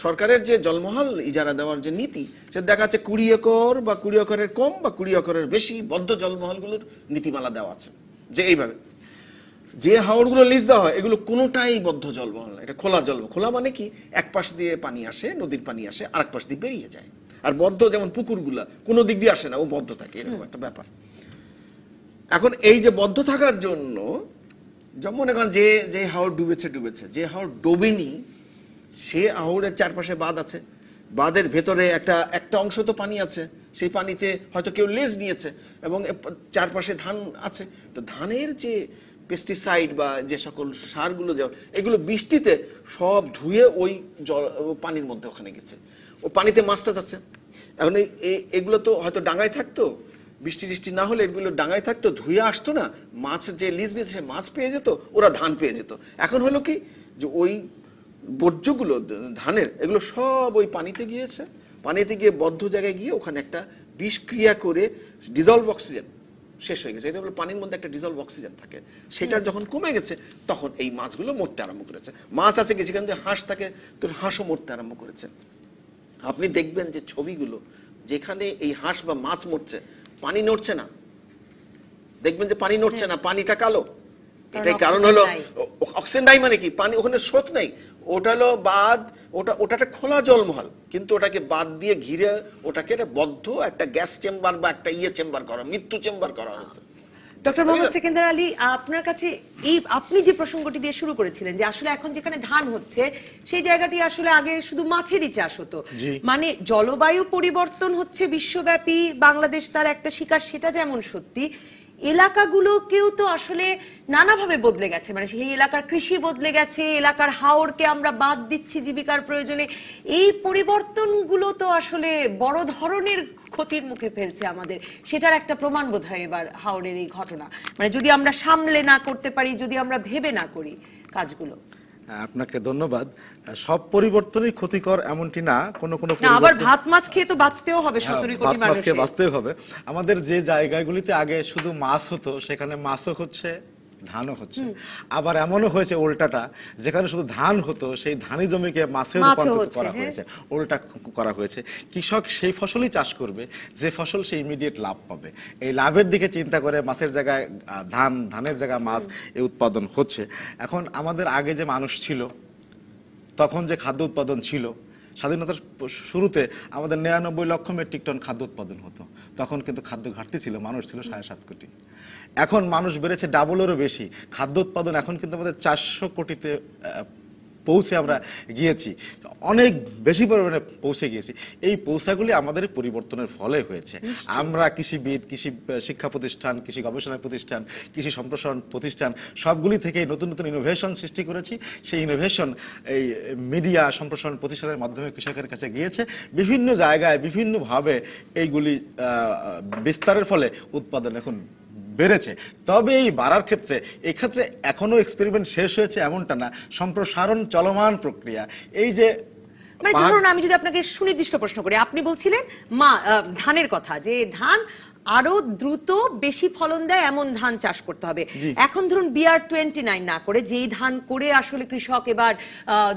সরকারের যে জলমহল ইজারা দেওয়ার যে নীতি, সে দেখা যাচ্ছে 20 একর বা 20 একরের কম বা 20 একরের বেশি বদ্ধ জলমহলগুলোর নীতিমালা দেওয়া আছে, যে এইভাবে যে হাওড়গুলো লিজ দেওয়া হয় এগুলো কোনোটাই বদ্ধ জলমহল না, এটা খোলা জলমহল। খোলা মানে কি, এক পাশ দিয়ে পানি আসে, নদীর পানি আসে, আরেক পাশ দিয়ে বেরিয়ে যায়। আর বদ্ধ যেমন পুকুরগুলা কোনো দিক দিয়ে আসে না, ও বদ্ধ থাকে, এরকম একটা ব্যাপার। এখন এই যে বদ্ধ থাকার জন্য যেমন মনে করেন যে যে হাওড় ডুবেছে, যে হাওড় ডোবেনি সে হাওড়ের চারপাশে বাঁধ আছে, বাঁধের ভেতরে একটা অংশ তো পানি আছে, সেই পানিতে হয়তো কেউ লেজ নিয়েছে এবং চারপাশে ধান আছে। তো ধানের যে পেস্টিসাইড বা যে সকল সারগুলো এগুলো বৃষ্টিতে সব ধুয়ে ওই পানির মধ্যে ওখানে গেছে, ও পানিতে মাছটা যাচ্ছে। এখন এগুলো তো হয়তো ডাঙায় থাকতো, বৃষ্টি না হলে এগুলো ডাঙায় থাকতো, ধুয়ে আসতো না, মাছ যে লিজ নিয়েছে সে মাছ পেয়ে যেত, ওরা ধান পেয়ে যেত। এখন হলো কি যে ওই বর্জ্যগুলো ধানের এগুলো সব ওই পানিতে গিয়েছে, পানিতে গিয়ে বদ্ধ জায়গায় গিয়ে ওখানে একটা বিষক্রিয়া করে ডিজলভ অক্সিজেন শেষ হয়ে গেছে। এটা হলো পানির মধ্যে একটা ডিজলভ অক্সিজেন থাকে, সেটা যখন কমে গেছে তখন এই মাছগুলো মরতে আরম্ভ করেছে। মাছ আছে কি যেখান থেকে হাঁস থাকে, তো হাঁসও মরতে আরম্ভ করেছে। আপনি দেখবেন যে ছবিগুলো যেখানে এই হাঁস বা মাছ মরছে, পানি নড়ছে না, দেখবেন যে পানি নড়ছে না, পানিটা কালো। এটাই কারণ হলো অক্সিজেন নাই, মানে কি পানি ওখানে স্রোত নেই, ওটা হলো বাদ, ওটা একটা খোলা জলমহল, কিন্তু ওটাকে বাদ দিয়ে ঘিরে ওটাকে একটা বদ্ধ একটা গ্যাস চেম্বার বা একটা চেম্বার করা, মৃত্যু চেম্বার করা হয়েছে। ডক্টর মোহাম্মদ সেকেন্দার আলী, আপনার কাছে আপনি যে প্রসঙ্গটি দিয়ে শুরু করেছিলেন যে আসলে এখন যেখানে ধান হচ্ছে সেই জায়গাটি আসলে আগে শুধু মাছেরই চাষ হতো, মানে জলবায়ু পরিবর্তন হচ্ছে বিশ্বব্যাপী, বাংলাদেশ তার একটা শিকার, সেটা যেমন সত্যি, এলাকাগুলোকেও তো আসলে নানাভাবে বদলে গেছে, মানে সেই এলাকার কৃষি বদলে গেছে, এলাকার হাওরকে আমরা বাদ দিচ্ছি জীবিকার প্রয়োজনে। এই পরিবর্তনগুলো তো আসলে বড় ধরনের ক্ষতির মুখে ফেলছে আমাদের, সেটার একটা প্রমাণ বোধ হয় এবার হাওরের এই ঘটনা। মানে যদি আমরা সামলে না করতে পারি, যদি আমরা ভেবে না করি কাজগুলো। আপনাকে ধন্যবাদ। সব পরিবর্তনই ক্ষতিকর এমনটি না, কোনো আবার ভাত মাছ খেয়ে তো বাঁচতেও হবে 17 কোটি মানুষকে, বাঁচতেও হবে। আমাদের যে জায়গাগুলিতে আগে শুধু মাছ হতো সেখানে মাছও হচ্ছে, ধানও হচ্ছে। আবার এমনও হয়েছে উল্টাটা, যেখানে শুধু ধান হতো সেই ধানি জমিকে মাছে রূপান্তরিত করা হয়েছে, উল্টা করা হয়েছে। কৃষক সেই ফসলই চাষ করবে যে ফসল সে ইমিডিয়েট লাভ পাবে, এই লাভের দিকে চিন্তা করে মাছের জায়গায় ধানের জায়গায় মাছ এই উৎপাদন হচ্ছে। এখন আমাদের আগে যে মানুষ ছিল, তখন যে খাদ্য উৎপাদন ছিল, স্বাধীনতার শুরুতে আমাদের 99 লক্ষ মেট্রিক টন খাদ্য উৎপাদন হতো, তখন কিন্তু খাদ্য ঘাটতি ছিল, মানুষ ছিল 7.5 কোটি। এখন মানুষ বেড়েছে ডাবলেরও বেশি, খাদ্য উৎপাদন এখন কিন্তু আমাদের 400 কোটিতে পৌঁছে আমরা গিয়েছি, অনেক বেশি পরিমাণে পৌঁছে গিয়েছি। এই পৌঁছাগুলি আমাদের পরিবর্তনের ফলে হয়েছে। আমরা কৃষিবিদ, কৃষি শিক্ষা প্রতিষ্ঠান, কৃষি গবেষণা প্রতিষ্ঠান, কৃষি সম্প্রসারণ প্রতিষ্ঠান, সবগুলি থেকে নতুন নতুন ইনোভেশন সৃষ্টি করেছি। সেই ইনোভেশন এই মিডিয়া সম্প্রসারণ প্রতিষ্ঠানের মাধ্যমে কৃষকের কাছে গিয়েছে, বিভিন্ন জায়গায় বিভিন্নভাবে এইগুলি বিস্তারের ফলে উৎপাদন এখন বেড়েছে। তবে এই বাড়ার ক্ষেত্রে এক্ষেত্রে এখনো এক্সপেরিমেন্ট শেষ হয়েছে এমনটা না, সম্প্রসারণ চলমান প্রক্রিয়া। এই যে মানে ধরুন আমি যদি আপনাকে সুনির্দিষ্ট প্রশ্ন করি, আপনি বলছিলেন ধানের কথা, যে ধান আরো দ্রুত বেশি ফলন দেয় এমন ধান চাষ করতে হবে। এখন ধরুন BR-29 না করে যেই ধান করে আসলে কৃষক এবার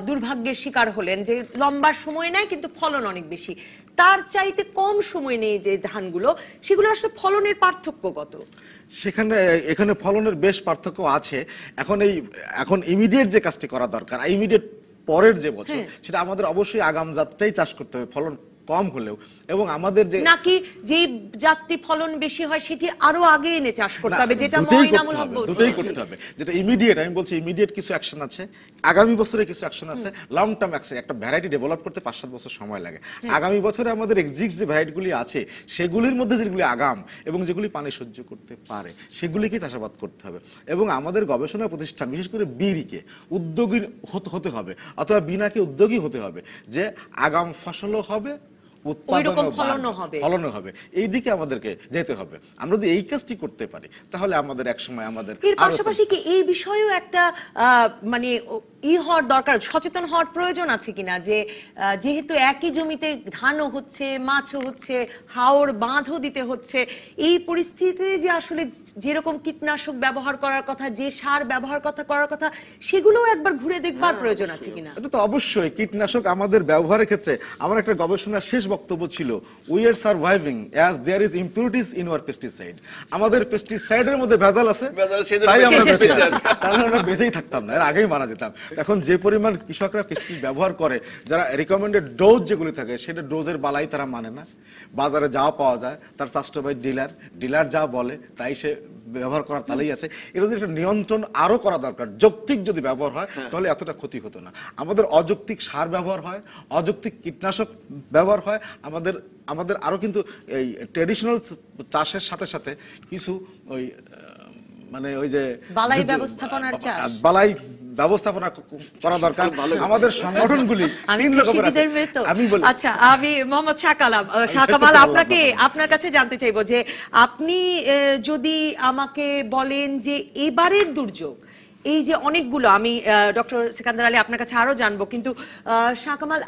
দুর্ভাগ্যের শিকার হলেন, যে লম্বা সময় নেয় কিন্তু ফলন অনেক বেশি, তার চাইতে কম সময় নেই যে ধানগুলো, সেগুলো আসলে ফলনের পার্থক্য কত? এখানে ফলনের বেশ পার্থক্য আছে। এখন ইমিডিয়েট যে কাজটি করা দরকার, ইমিডিয়েট পরের যে বছর, সেটা আমাদের অবশ্যই আগাম জাতটাই চাষ করতে হবে, ফলন কম হলেও, এবং আমাদের যে নাকি যে জাতটি ফলন বেশি হয় সেটি আরো আগে এনে চাষ করতে হবে, যেটা দুটোই মইনামুল হক করতে হবে, বলছে। দুটোই করতে হবে। যেটা ইমিডিয়েট, আমি বলছি ইমিডিয়েট কিছু অ্যাকশন আছে, আগামী বছরে কিছু অ্যাকশন আছে, লং টার্ম অ্যাকশন। একটা ভ্যারাইটি ডেভেলপ করতে 5-7 বছর সময় লাগে। আগামী বছরে আমাদের এক্সিস্ট যে ভ্যারাইটিগুলি আছে সেগুলির মধ্যে যেগুলি আগাম এবং যেগুলি পানি সহ্য করতে পারে সেগুলিকে চাষাবাদ করতে হবে। এবং আমাদের গবেষণা প্রতিষ্ঠান, বিশেষ করে বিড়িকে উদ্যোগী হতে হবে, অথবা বিনাকে উদ্যোগী হতে হবে, যে আগাম ফসলও হবে, ফলনও হবে, এই দিকে আমাদেরকে যেতে হবে। আমরা যদি এই কাজটি করতে পারি তাহলে আমাদের এক সময় আমাদের এর পাশাপাশি কি এই বিষয়েও একটা মানে হওয়ার দরকার, সচেতন হওয়ার প্রয়োজন আছে কিনা, যে যেহেতু একই জমিতে ধানও হচ্ছে, মাছও হচ্ছে, হাওড় বাঁধও দিতে হচ্ছে, এই পরিস্থিতিতে যে আসলে যেরকম কীটনাশক ব্যবহার করার কথা, যে সার ব্যবহার করার কথা, সেগুলোও একবার ঘুরে দেখবার প্রয়োজন আছে কিনা? এটা তো অবশ্যই। কীটনাশক আমাদের ব্যবহারের ক্ষেত্রে আমার একটা গবেষণার শেষ বক্তব্য ছিল, we are surviving as there is impurities in our pesticide. আমাদের পেস্টিসাইডের মধ্যে ভেজাল আছে, তাই আমরা বেঁচে আছি, তাহলে আমরা বেঁচেই থাকতাম না, এর আগেই মারা যেতাম। এখন যে পরিমাণ কৃষকরা পেস্টিসাইড ব্যবহার করে, যারা রিকমেন্ডেড ডোজ যেগুলি থাকে সেটা ডোজের বালাই তারা মানে না, বাজারে যা পাওয়া যায় তার সাস্টেবাই ডিলার যা বলে তাই সে ব্যবহার করার তালেই আছে। এটা যদি একটা নিয়ন্ত্রণ আরো করা দরকার। যৌক্তিক যদি ব্যবহার হয় তাহলে এতটা ক্ষতি হতো না। আমাদের অযৌক্তিক সার ব্যবহার হয়, অযৌক্তিক কীটনাশক ব্যবহার হয়, আমাদের আরো কিন্তু এই ট্রেডিশনাল চাষের সাথে সাথে কিছু ওই মানে ওই যে বালাই ব্যবস্থাপনার চাষ, বালাই ব্যবস্থাপনা করা দরকার। আমাদের সংগঠনগুলি তিন রকমের আছে। আমি বলি, আচ্ছা, আমি মোহাম্মদ শাহকামাল আপনার কাছে জানতে চাইবো যে আপনি যদি আমাকে বলেন যে এবারের দুর্যোগ, এই যে অনেকগুলো, আমি ডক্টর সিকান্দার আলী আপনার কাছে আরো জানবো, কিন্তু শাহকামাল,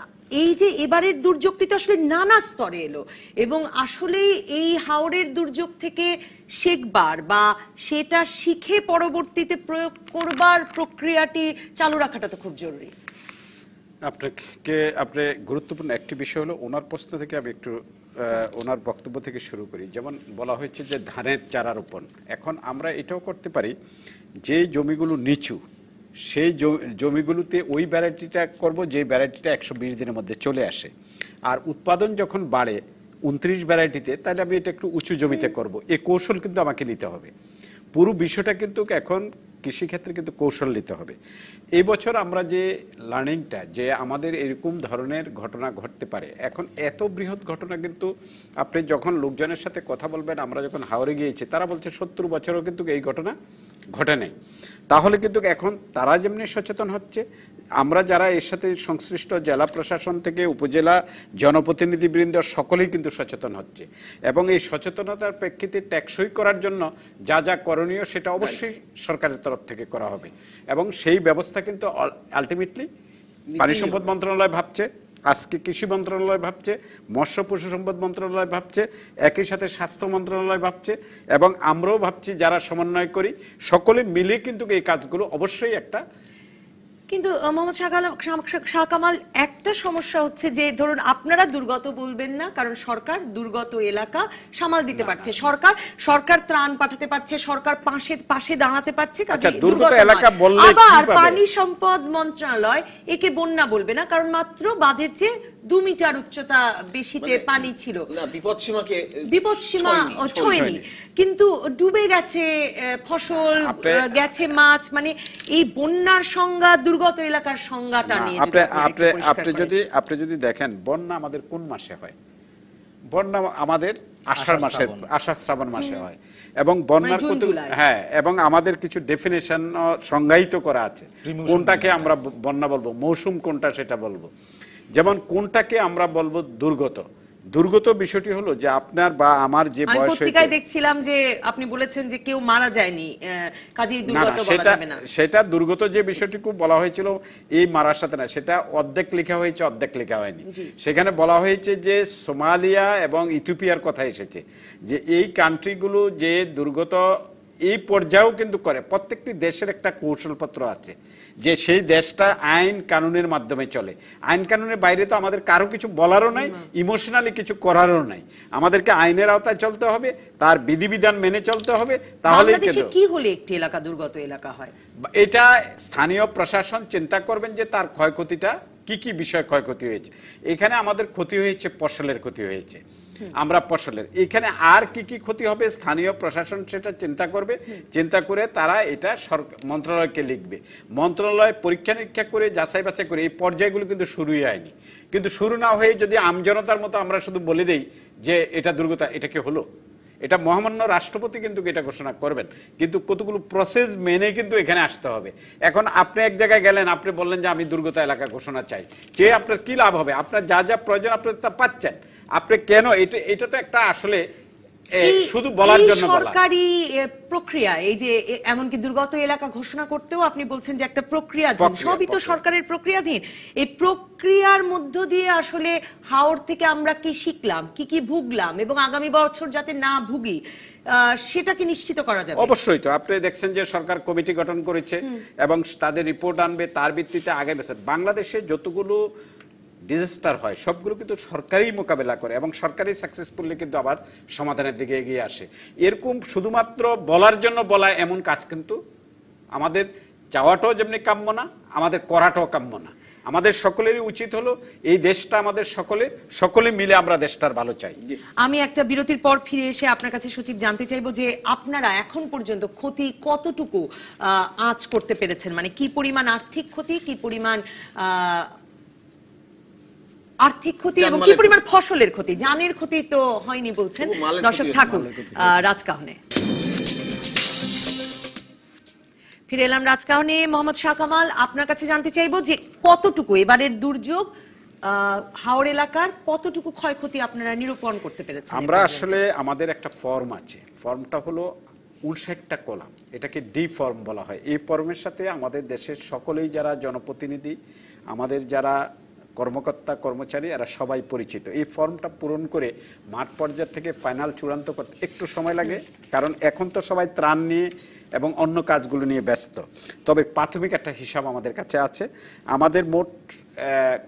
এই যে এবারের দুর্যোগটি তো আসলে নানা স্তরে এলো, এবং আসলে এই হাওরের দুর্যোগ থেকে শেখবার বা সেটা শিখে পরবর্তীতে প্রয়োগ করবার প্রক্রিয়াটি চালু রাখাটা তো খুব জরুরি। আপনি গুরুত্বপূর্ণ একটি বিষয় হলো, ওনার প্রশ্ন থেকে আমি একটু ওনার বক্তব্য থেকে শুরু করি। যেমন বলা হয়েছে যে ধানের চারা রোপণ, এখন আমরা এটাও করতে পারি যে জমিগুলো নিচু, সেই জমিগুলোতে ওই ভ্যারাইটিটা করব যে ভ্যারাইটিটা 120 দিনের মধ্যে চলে আসে, আর উৎপাদন যখন বাড়ে 29 ভ্যারাইটিতে, তাহলে আমি এটা একটু উঁচু জমিতে করব। এই কৌশল কিন্তু আমাকে নিতে হবে। পুরো বিষয়টা কিন্তু এখন কৃষিক্ষেত্রে কিন্তু কৌশল নিতে হবে। এই বছর আমরা যে লার্নিংটা, যে আমাদের এরকম ধরনের ঘটনা ঘটতে পারে, এখন এত বৃহৎ ঘটনা কিন্তু আপনি যখন লোকজনের সাথে কথা বলবেন, আমরা যখন হাওড়ে গিয়েছি তারা বলছে 70 বছরও কিন্তু এই ঘটনা ঘটে নাই। তাহলে কিন্তু এখন তারা যেমনি সচেতন হচ্ছে, আমরা যারা এর সাথে সংশ্লিষ্ট জেলা প্রশাসন থেকে উপজেলা জনপ্রতিনিধিবৃন্দ সকলেই কিন্তু সচেতন হচ্ছে, এবং এই সচেতনতার প্রেক্ষিতে টেকসই করার জন্য যা যা করণীয় সেটা অবশ্যই সরকারের তরফ থেকে করা হবে। এবং সেই ব্যবস্থা কিন্তু আলটিমেটলি পানি সম্পদ মন্ত্রণালয় ভাবছে, আজকে কৃষি মন্ত্রণালয় ভাবছে, মৎস্য পশু সম্পদ মন্ত্রণালয় ভাবছে, একই সাথে স্বাস্থ্য মন্ত্রণালয় ভাবছে, এবং আমরাও ভাবছি যারা সমন্বয় করি, সকলে মিলে কিন্তু এই কাজগুলো অবশ্যই একটা। কিন্তু মোহাম্মদ শাহকামাল, একটা সমস্যা হচ্ছে যে ধরুন আপনারা দুর্গত বলবেন না, কারণ সরকার দুর্গত এলাকা সামাল দিতে পারছে, সরকার ত্রাণ পাঠাতে পারছে, সরকার পাশে দাঁড়াতে পারছে। দুর্গত এলাকা বললে আবার পানি সম্পদ মন্ত্রণালয় একে বন্যা বলবে না, কারণ মাত্র বাঁধের চেয়ে 2 মিটার উচ্চতা বেশিতে পানি ছিল, বিপদসীমা ছোঁয়নি, কিন্তু ডুবে গেছে ফসল, গেছে মাছ। মানে এই বন্যার সংজ্ঞা, দুর্গত এলাকার সংজ্ঞাটা নিয়ে আপনি যদি দেখেন, বন্যা আমাদের কোন মাসে হয়? বন্যা আমাদের আষাঢ় শ্রাবণ মাসে হয়, এবং বন্যার এবং আমাদের কিছু ডেফিনেশন সংজ্ঞায়িত করা আছে, কোনটাকে আমরা বন্যা বলবো, মৌসুম কোনটা সেটা বলবো। যেমন কোনটাকে আমরা বলবো দুর্গত বিষয়টি হলো যে আপনার বা আমার যে বয়স, পত্রিকায় দেখছিলাম যে আপনি বলেছেন যে কেউ মারা যায়নি, কাজেই দুর্গত বলা যাবে না। সেটা দুর্গত যে বিষয়টিকে বলা হয়েছিল এই মারার সাথে না, সেটা অর্ধেক লেখা হয়েছে, অর্ধেক লেখা হয়নি। সেখানে বলা হয়েছে যে সোমালিয়া এবং ইথিওপিয়ার কথা এসেছে, যে এই কান্ট্রিগুলো যে দুর্গত এই পর্যায়েও কিন্তু করে। প্রত্যেকটি দেশের একটা কৌশলপত্র আছে, যে সেই দেশটা আইন কানুনের মাধ্যমে চলে। আইন কানুনের বাইরে তো আমাদের কারো কিছু বলারও নাই, ইমোশনালি কিছু করারও নাই। আমাদেরকে আইনের আওতায় চলতে হবে, তার বিধিবিধান মেনে চলতে হবে, তাহলেই কিন্তু। কি হলে একটি এলাকা দুর্গত এলাকা হয়? এটা স্থানীয় প্রশাসন চিন্তা করবেন যে তার ক্ষয়ক্ষতিটা কি কি বিষয় ক্ষয়ক্ষতি হয়েছে। এখানে আমাদের ক্ষতি হয়েছে, ফসলের ক্ষতি হয়েছে, আমরা ফসলের, এখানে আর কি কি ক্ষতি হবে স্থানীয় প্রশাসন সেটা চিন্তা করবে, চিন্তা করে তারা এটা মন্ত্রণালয়কে লিখবে, মন্ত্রণালয় পরীক্ষা নিরীক্ষা করে যাচাই বাছাই করে। এই পর্যায়গুলো কিন্তু শুরুই হয়নি, কিন্তু শুরু না হয়ে যদি আমজনতার মতো আমরা শুধু বলে দেই যে এটা দুর্গতা, এটা কি হলো? এটা মহামান্য রাষ্ট্রপতি কিন্তু এটা ঘোষণা করবেন, কিন্তু কতগুলো প্রসেস মেনে কিন্তু এখানে আসতে হবে। এখন আপনি এক জায়গায় গেলেন, আপনি বললেন যে আমি দুর্গতা এলাকা ঘোষণা চাই, চেয়ে আপনার কি লাভ হবে? আপনার যা যা প্রয়োজন আপনি তা পাচ্ছেন, আপনি কেন এটা তো একটা আসলে শুধু বলার জন্য বলা। সরকারি প্রক্রিয়া, এই যে এমনকি দুর্গত এলাকা ঘোষণা করতেও আপনি বলছেন যে একটা প্রক্রিয়াধীন, সবই তো সরকারের প্রক্রিয়াধীন। এই প্রক্রিয়ার মধ্য দিয়ে আসলে হাওর থেকে আমরা কি শিখলাম, কি কি ভুগলাম, এবং আগামী বছর যাতে না ভুগি সেটা কি নিশ্চিত করা যাবে? অবশ্যই। তো আপনি দেখছেন যে সরকার কমিটি গঠন করেছে এবং তাদের রিপোর্ট আনবে, তার ভিত্তিতে আগামী বছর বাংলাদেশে যতগুলো ডিজাস্টার হয় সবগুলো কিন্তু সরকারই মোকাবেলা করে এবং সরকারই সাকসেসফুলি কিন্তু আবার সমাধানের দিকে এগিয়ে আসে। এরকম শুধুমাত্র বলার জন্য বলা এমন কাজ কিন্তু আমাদের চাওয়াটাও যেমনি কাম্য না, আমাদের করাটাও কাম্য না। আমাদের সকলেরই উচিত হলো এই দেশটা আমাদের সকলে মিলে আমরা দেশটার ভালো চাই। আমি একটা বিরতির পর ফিরে এসে আপনার কাছে সচিব জানতে চাইবো যে আপনারা এখন পর্যন্ত ক্ষতি কতটুকু আঁচ করতে পেরেছেন, মানে কি পরিমাণ আর্থিক ক্ষতি, কি পরিমাণ আর্থিক ক্ষতি এবং কি পরিমাণ ফসলের ক্ষতি? জানের ক্ষতি তো হয়নি বলছেন। দর্শক থাকুন রাজকাহনে। ফিরে এলাম রাজকাহনে। মোহাম্মদ শাহ কামাল, আপনার কাছে জানতে চাইবো যে কতটুকু এবারের দুর্যোগ হাওর এলাকার কতটুকু ক্ষয়ক্ষতি আপনারা নিরূপণ করতে পেরেছেন? আমরা আসলে আমাদের একটা ফর্ম আছে, ফর্মটা হলো 59টা কলাম, এটাকে ডি ফর্ম বলা হয়। এই ফর্মের সাথে আমাদের দেশের সকলেই যারা জনপ্রতিনিধি, আমাদের যারা কর্মকর্তা কর্মচারী, এরা সবাই পরিচিত। এই ফর্মটা পূরণ করে মাঠ পর্যায় থেকে ফাইনাল চূড়ান্ত করতে একটু সময় লাগে, কারণ এখন তো সবাই ত্রাণ নিয়ে এবং অন্য কাজগুলো নিয়ে ব্যস্ত। তবে প্রাথমিক একটা হিসাব আমাদের কাছে আছে। আমাদের মোট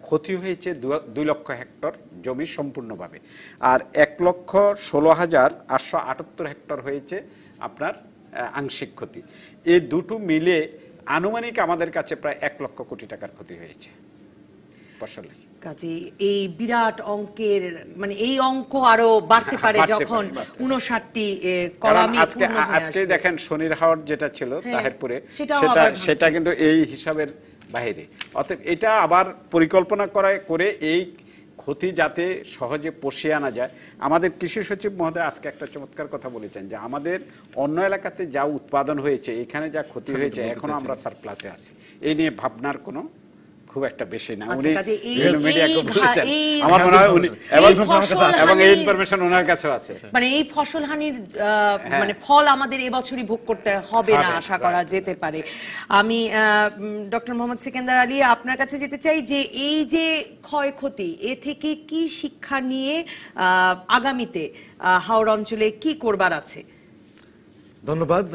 ক্ষতি হয়েছে 2 লক্ষ হেক্টর জমি সম্পূর্ণভাবে, আর 1,16,878 হেক্টর হয়েছে আপনার আংশিক ক্ষতি। এই দুটো মিলে আনুমানিক আমাদের কাছে প্রায় 1 লক্ষ কোটি টাকার ক্ষতি হয়েছে ফসলে। কাজে এই বিরাট অঙ্কের, মানে এই অঙ্ক আরো বাড়তে পারে যখন 59টি কলামই পূর্ণ হয়ে আসবে। আজকে দেখেন শনির হাওর যেটা ছিল তাহেরপুরে, সেটা কিন্তু এই হিসাবের বাইরে। অতএব এটা আবার পরিকল্পনা করে এই ক্ষতি যাতে সহজে পুষিয়ে আনা যায়। আমাদের কৃষি সচিব মহোদয় আজকে একটা চমৎকার কথা বলেছেন যে আমাদের অন্য এলাকাতে যা উৎপাদন হয়েছে, এখানে যা ক্ষতি হয়েছে, এখনো আমরা সারপ্লাসে আছি। এই নিয়ে ভাবনার কোনো খুব একটা বেশি না। উনি মিডিয়াকে বলেছেন, আমার মনে হয় উনি এবং এই ইনফরমেশন ওনার কাছে আছে। মানে এই ফসল হানির মানে ফল আমাদের এবছরই ভোগ করতে হবে না আশা করা যেতে পারে। আমি ডক্টর মোহাম্মদ সিকান্দার আলী আপনার কাছে যেতে চাই যে এই যে ক্ষয়ক্ষতি, এ থেকে কি শিক্ষা নিয়ে আগামীতে হাওড় অঞ্চলে কি করবার আছে? ধন্যবাদ।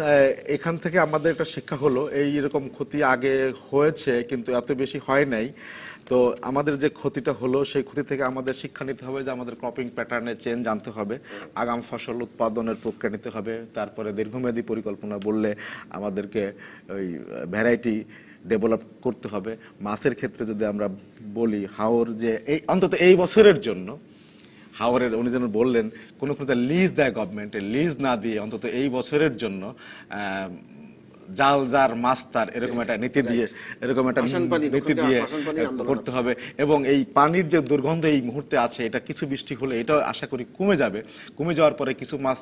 এখান থেকে আমাদের একটা শিক্ষা হলো, এইরকম ক্ষতি আগে হয়েছে কিন্তু এত বেশি হয় নাই। তো আমাদের যে ক্ষতিটা হলো সেই ক্ষতি থেকে আমাদের শিক্ষা নিতে হবে যে আমাদের ক্রপিং প্যাটার্নের চেঞ্জ জানতে হবে, আগাম ফসল উৎপাদনের প্রক্রিয়া নিতে হবে, তারপরে দীর্ঘমেয়াদী পরিকল্পনা বললে আমাদেরকে ওই ভ্যারাইটি ডেভেলপ করতে হবে। মাছের ক্ষেত্রে যদি আমরা বলি, হাওর যে এই অন্তত এই বছরের জন্য হাওরের, উনি যেন বললেন কোনো লিজ দেয় গভর্নমেন্টের, লিজ না দিয়ে অন্তত এই বছরের জন্য জাল জার মাছ তার এরকম একটা নীতি দিয়ে করতে হবে। এবং এই পানির যে দুর্গন্ধ এই মুহূর্তে আছে, এটা কিছু বৃষ্টি হলে এটাও আশা করি কমে যাবে। কমে যাওয়ার পরে কিছু মাছ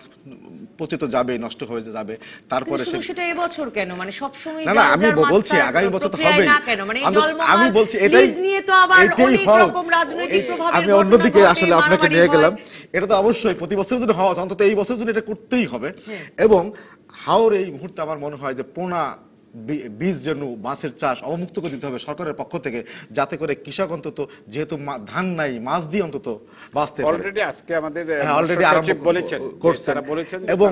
পচে তো যাবে, নষ্ট হয়ে যাবে। তারপরে সেটা এবছর কেন, মানে সব সময় না, আমি বলছি আগামী বছর তো হবেই। আমি বলছি এটাই আমি অন্যদিকে আসলে আপনাকে নিয়ে গেলাম। এটা তো অবশ্যই প্রতি বছরের জন্য হওয়া, অন্তত এই বছরের জন্য এটা করতেই হবে। এবং হাওর এই মুহূর্তে আমার মনে হয় যে পোনা বীজ যেন মাছের চাষ অবমুক্ত করে দিতে হবে সরকারের পক্ষ থেকে, যাতে করে কৃষক অন্তত, যেহেতু ধান নাই, মাছ দিয়ে অন্তত বাঁচতে পারে। অলরেডি আজকে আমাদের অলরেডি আরম্ভ করছেন। এবং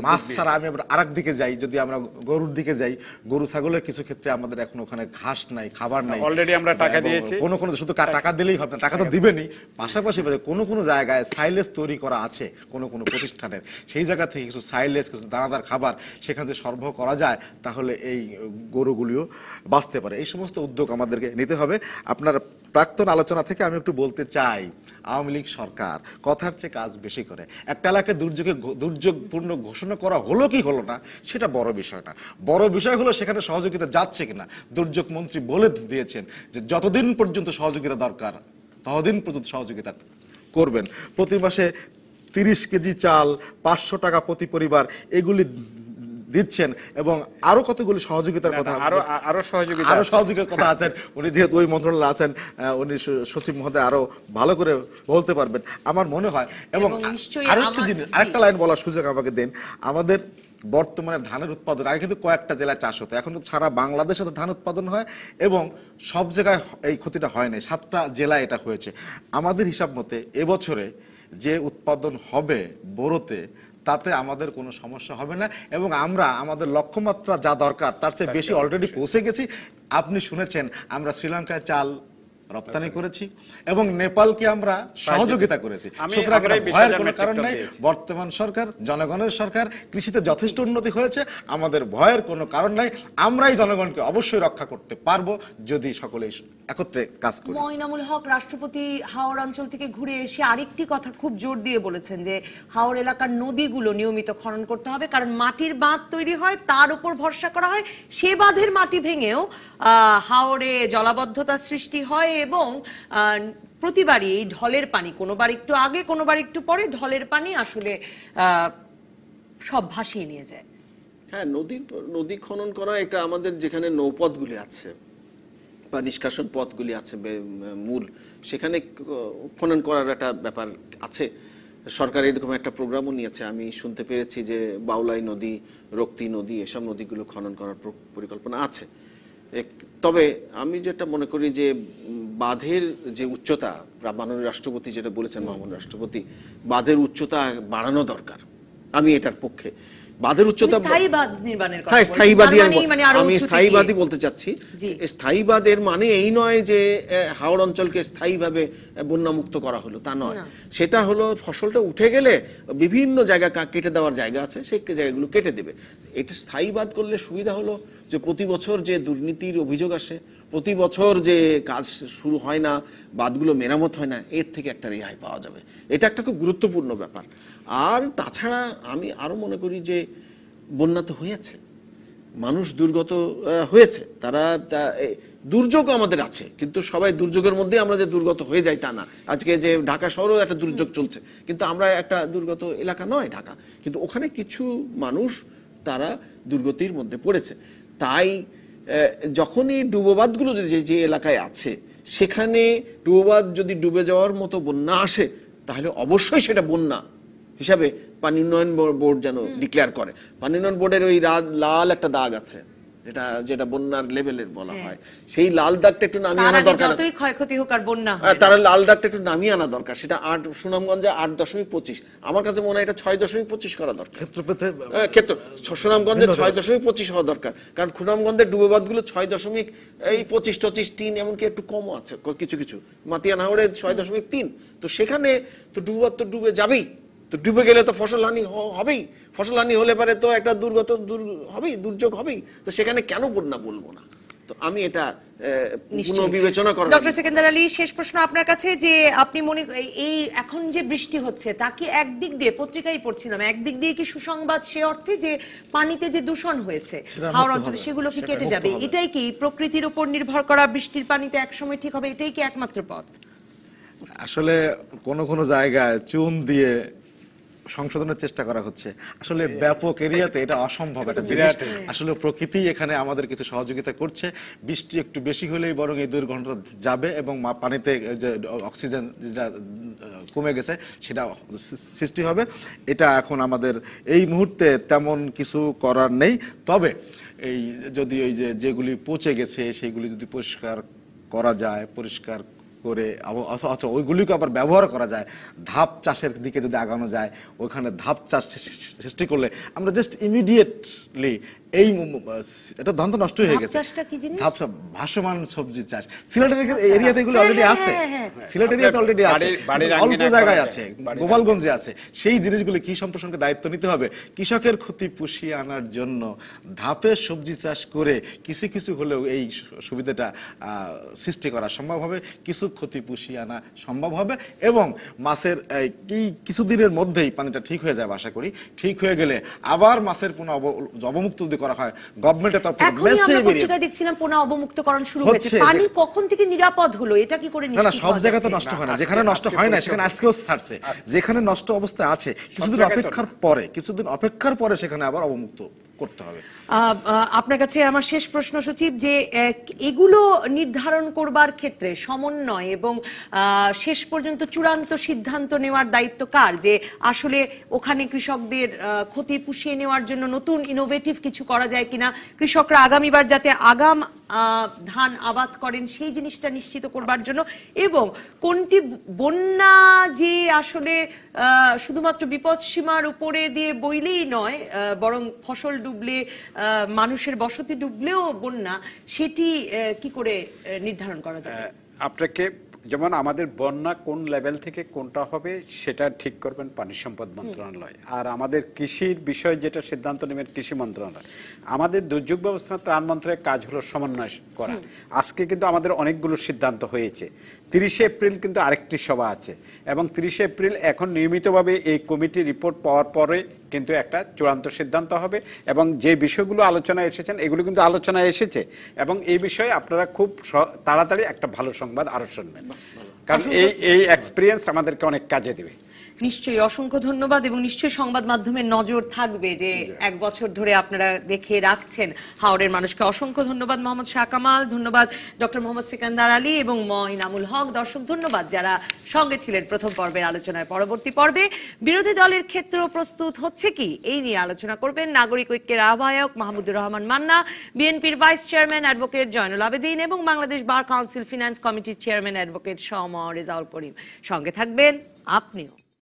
মাছ ছাড়া আমি আরেক দিকে যাই, যদি আমরা গরুর দিকে যাই, গরু ছাগলের কিছু ক্ষেত্রে আমাদের এখন ওখানে ঘাস নাই, খাবার নাই। অলরেডি আমরা টাকা দিয়েছি। কোনো শুধু টাকা দিলেই হবে না, টাকা তো দিবেনই, পাশাপাশি কোনো জায়গায় সাইলেজ তৈরি করা আছে কোনো প্রতিষ্ঠানের, সেই জায়গা থেকে কিছু সাইলেজ, কিছু দানাদার খাবার সেখান থেকে সরবরাহ করা যায়, তাহলে এই গরুগুলিও বাঁচতে পারে। এই সমস্ত উদ্যোগ আমাদেরকে নিতে হবে। আপনার প্রাক্তন আলোচনা থেকে আমি একটু বলতে চাই, আওয়ামী লীগ সরকার কথার চেয়ে কাজ বেশি করে। একটা এলাকায় দুর্যোগপূর্ণ ঘোষণা করা হলো কি হলো না সেটা বড় বিষয় না, বড় বিষয় হলো সেখানে সহযোগিতা যাচ্ছে কিনা। দুর্যোগ মন্ত্রী বলে দিয়েছেন যে যতদিন পর্যন্ত সহযোগিতা দরকার ততদিন পর্যন্ত সহযোগিতা করবেন। প্রতি মাসে 30 কেজি চাল, 500 টাকা প্রতি পরিবার, এগুলি দিচ্ছেন এবং আরো কতগুলি সহযোগিতার কথা, আরো সহযোগিতার কথা আছেন। উনি যেহেতু ওই মন্ত্রণালয়ে আছেন, উনি সচিব মহোদয় আরো ভালো করে বলতে পারবেন আমার মনে হয়। এবং আরেকটা লাইন বলার সুযোগ আমাকে দেন। আমাদের বর্তমানে ধানের উৎপাদন আগে কিন্তু কয়েকটা জেলায় চাষ হতো, এখন সারা বাংলাদেশে ধান উৎপাদন হয় এবং সব জায়গায় এই ক্ষতিটা হয় নাই, 7টা জেলায় এটা হয়েছে। আমাদের হিসাব মতে এবছরে যে উৎপাদন হবে বোরোতে, তাতে আমাদের কোনো সমস্যা হবে না এবং আমরা আমাদের লক্ষ্যমাত্রা যা দরকার তার চেয়ে বেশি অলরেডি পৌঁছে গেছি। আপনি শুনেছেন আমরা শ্রীলঙ্কায় চাল রপ্তানি করেছি এবং নেপালকে আমরা সহযোগিতা করেছি। সুতরাং ভয়ের কোনো কারণ নাই। বর্তমান সরকার জনগণের সরকার, কৃষিতে যথেষ্ট উন্নতি হয়েছে, আমাদের ভয়ের কোনো কারণ নাই। আমরাই জনগণকে অবশ্যই রক্ষা করতে পারবো যদি সকলে একত্রে কাজ করি। মইনামুল হক রাষ্ট্রপতি হাওর অঞ্চল থেকে ঘুরে এসে আরেকটি কথা খুব জোর দিয়ে বলেছেন যে হাওর এলাকার নদীগুলো নিয়মিত খনন করতে হবে, কারণ মাটির বাঁধ তৈরি হয়, তার উপর ভরসা করা হয়, সে বাঁধের মাটি ভেঙেও হাওরে জলাবদ্ধতা সৃষ্টি হয় এবং প্রতিবারই এই ঢলের পানি, কোনোবার একটু আগে কোনোবার একটু পরে, ঢলের পানি আসলে সব ভাসিয়ে নিয়ে যায়। হ্যাঁ, নদী খনন করা এটা আমাদের যেখানে নৌপথগুলি আছে বা নিষ্কাশন পথগুলি আছে মূল, সেখানে খনন করার একটা ব্যাপার আছে। সরকার এরকম একটা প্রোগ্রামও নিয়েছে, আমি শুনতে পেরেছি যে বাউলাই নদী, রক্তি নদী, এসব নদীগুলো খনন করার পরিকল্পনা আছে। তবে আমি যেটা মনে করি যে বাঁধের যে উচ্চতা, মাননীয় রাষ্ট্রপতি যেটা বলেছেন, মাননীয় রাষ্ট্রপতি, বাঁধের উচ্চতা বাড়ানো দরকার। আমি এটার পক্ষে। বাঁধের উচ্চতা, হ্যাঁ স্থায়ীবাদী, আমি স্থায়ীবাদী বলতে চাচ্ছি। স্থায়ীবাদের মানে এই নয় যে হাওড় অঞ্চলকে স্থায়ীভাবে বন্যামুক্ত করা হলো, তা নয়। সেটা হলো ফসলটা উঠে গেলে বিভিন্ন জায়গা কেটে দেওয়ার জায়গা আছে, সেই জায়গাগুলো কেটে দেবে। এটা স্থায়ীবাদ করলে সুবিধা হলো যে প্রতি বছর যে দুর্নীতির অভিযোগ আসে, প্রতি বছর যে কাজ শুরু হয় না, বাঁধগুলো মেরামত হয় না, এর থেকে একটা রেহাই পাওয়া যাবে। এটা একটা খুব গুরুত্বপূর্ণ ব্যাপার। আর তাছাড়া আমি আরো মনে করি যে বন্যা তো হয়েছে, মানুষ দুর্গত হয়েছে, তারা দুর্যোগ আমাদের আছে, কিন্তু সবাই দুর্যোগের মধ্যে আমরা যে দুর্গত হয়ে যাই তা না। আজকে যে ঢাকা শহরেও একটা দুর্যোগ চলছে, কিন্তু আমরা একটা দুর্গত এলাকা নয় ঢাকা, কিন্তু ওখানে কিছু মানুষ তারা দুর্গতির মধ্যে পড়েছে। তাই যখনই ডুবোবাদগুলো যে এলাকায় আছে, সেখানে ডুবোবাদ যদি ডুবে যাওয়ার মতো বন্যা আসে, তাহলে অবশ্যই সেটা বন্যা হিসাবে পানি উন্নয়ন বোর্ড যেন ডিক্লেয়ার করে। পানি উন্নয়ন বোর্ডের ওই লাল একটা দাগ আছে, যেটা বন্যার লেভেলের বলা হয়, সেই লাল দাগটা একটু নামিয়ে আনা দরকার। যতই ক্ষয়ক্ষতি হোক আর বন্যা তারা লাল দাগটা একটু নামিয়ে আনা দরকার। সেটা সুনামগঞ্জে 8.25, আমার কাছে মনে হয় এটা 6.25 করা দরকার। ক্ষেত্র সুনামগঞ্জে 6.25 হওয়া দরকার, কারণ সুনামগঞ্জের ডুবোবাদগুলো 6.25 3, এমনকি একটু কমও আছে কিছু কিছু। মাতিয়ান হাওড়ে 6.3। তো সেখানে তো ডুবোবাদ তো ডুবে যাবেই, তো ডুবে গেলে তো ফসল হানি হবেই, ফসল হানি হলে পারে তো একটা হবেই, দুর্যোগ হবেই। তো সেখানে কেন বন্যা বলবো না? তো আমি এটা পুনর্বিবেচনা করা। ডক্টর সেকেন্দার আলী, শেষ প্রশ্ন আপনার কাছে, যে আপনি এই এখন যে বৃষ্টি হচ্ছে তা কি একদিক দিয়ে, পত্রিকায় পড়ছিলাম, একদিক দিয়ে কি সুসংবাদ সে অর্থে যে পানিতে যে দূষণ হয়েছে হাওড় অঞ্চলে সেগুলো কি কেটে যাবে? এটাই কি প্রকৃতির উপর নির্ভর করা বৃষ্টির পানিতে একসময় ঠিক হবে, এটাই কি একমাত্র পথ? আসলে কোনো জায়গায় চুন দিয়ে সংশোধনের চেষ্টা করা হচ্ছে, আসলে ব্যাপক এরিয়াতে এটা অসম্ভব একটা জিনিস। আসলে প্রকৃতি এখানে আমাদের কিছু সহযোগিতা করছে। বৃষ্টি একটু বেশি হলেই বরং এই দুর্ঘটনা যাবে এবং পানিতে যে অক্সিজেন যেটা কমে গেছে সেটা সৃষ্টি হবে। এটা এখন আমাদের এই মুহূর্তে তেমন কিছু করার নেই। তবে এই যদি ওই যেগুলি পচে গেছে সেগুলি যদি পরিষ্কার করা যায়, পরিষ্কার করে ওইগুলিকে আবার ব্যবহার করা যায়, ধাপ চাষের দিকে যদি আগানো যায়, ওইখানে ধাপ চাষ সৃষ্টি করলে আমরা জাস্ট ইমিডিয়েটলি এই এটা ধান তো নষ্ট হয়ে গেছে। ধাপ ভাসমান সবজি চাষ সিলেটের এরিয়াতে এগুলো অলরেডি আছে, সিলেট এরিয়াতে অলরেডি আছে, বাড়ির অল্প আঙ্গিনায় জায়গায় করা আছে, যায়, বাড়ির গোপালগঞ্জে আছে। সেই জিনিসগুলো কি সম্প্রসারণকে দায়িত্ব নিতে হবে, কৃষকের ক্ষতি পুষিয়ে আনার জন্য ধাপে সবজি চাষ করে কিছু কিছু হলেও এই সুবিধাটা সৃষ্টি করা সম্ভব হবে, কিছু ক্ষতি পুষিয়ে আনা সম্ভব হবে, এবং মাছের এই কিছুদিনের মধ্যেই পানিটা ঠিক হয়ে যাবে আশা করি। ঠিক হয়ে গেলে আবার মাছের পুনঃ অবমুক্ত যদি করা হয় গভর্নমেন্টের তরফ থেকে এখনই আমরা পত্রিকায় দেখছিলাম পুনঃ অবমুক্তকরণ শুরু হয়েছে, পানি কখন থেকে নিরাপদ হলো এটা কি করে না নিশ্চিত সব হওয়া জায়গায় তো যাচ্ছে? নষ্ট হয় না, যেখানে নষ্ট হয় না সেখানে আজকেও ছাড়ছে, যেখানে নষ্ট অবস্থায় আছে কিছুদিন অপেক্ষার পরে সেখানে আবার অবমুক্ত করতে হবে। আপনার কাছে আমার শেষ প্রশ্ন সচিব, যে এগুলো নির্ধারণ করবার ক্ষেত্রে সমন্বয় এবং শেষ পর্যন্ত চূড়ান্ত সিদ্ধান্ত নেওয়ার দায়িত্ব কার, যে আসলে ওখানে কৃষকদের ক্ষতি পুষিয়ে নেওয়ার জন্য নতুন ইনোভেটিভ কিছু করা যায় কিনা, কৃষকরা আগামীবার যাতে আগাম ধান আবাদ করেন সেই জিনিসটা নিশ্চিত করবার জন্য, এবং কোনটি বন্যা যে আসলে শুধুমাত্র বিপদ সীমার উপরে দিয়ে বইলেই নয়, বরং ফসল ডুবলে মানুষের বসতি ডুবলেও বন্যা, সেটি কি করে নির্ধারণ করা যাবে? আপনাকে যেমন আমাদের বন্যা কোন লেভেল থেকে কোনটা হবে সেটা ঠিক করবেন পানি সম্পদ মন্ত্রণালয়, আর আমাদের কৃষির বিষয় যেটা সিদ্ধান্ত নেবেন কৃষি মন্ত্রণালয়। আমাদের দুর্যোগ ব্যবস্থাপনা ত্রাণ মন্ত্রণালয়ের কাজ হলো সমন্বয় করা। আজকে কিন্তু আমাদের অনেকগুলো সিদ্ধান্ত হয়েছে, 30 এপ্রিল কিন্তু আরেকটি সভা আছে, এবং 30 এপ্রিল এখন নিয়মিতভাবে এই কমিটি রিপোর্ট পাওয়ার পরে কিন্তু একটা চূড়ান্ত সিদ্ধান্ত হবে, এবং যে বিষয়গুলো আলোচনায় এসেছেন এগুলো কিন্তু আলোচনায় এসেছে, এবং এই বিষয়ে আপনারা খুব তাড়াতাড়ি একটা ভালো সংবাদ আরো শুনবেন, কারণ এই এক্সপিরিয়েন্স আমাদেরকে অনেক কাজে দেবে। নিশ্চয়ই, অসংখ্য ধন্যবাদ, এবং নিশ্চয়ই সংবাদ মাধ্যমের নজর থাকবে যে 1 বছর ধরে আপনারা দেখে রাখছেন হাওড়ের মানুষকে। অসংখ্য ধন্যবাদ মোহাম্মদ শাহ কামাল, ধন্যবাদ ডক্টর মোহাম্মদ সিকান্দার আলী এবং ইনামুল হক। দর্শক ধন্যবাদ যারা সঙ্গে ছিলেন প্রথম পর্বের আলোচনায়। পরবর্তী পর্বে বিরোধী দলের ক্ষেত্র প্রস্তুত হচ্ছে কি এই নিয়ে আলোচনা করবেন নাগরিক ঐক্যের আহ্বায়ক মাহমুদুর রহমান মান্না, বিএনপির vice chairman advocate Zainul Abedin এবং বাংলাদেশ বার কাউন্সিল ফিনান্স কমিটির চেয়ারম্যান অ্যাডভোকেট শাহ রেজাউল করিম। সঙ্গে থাকবেন আপনিও।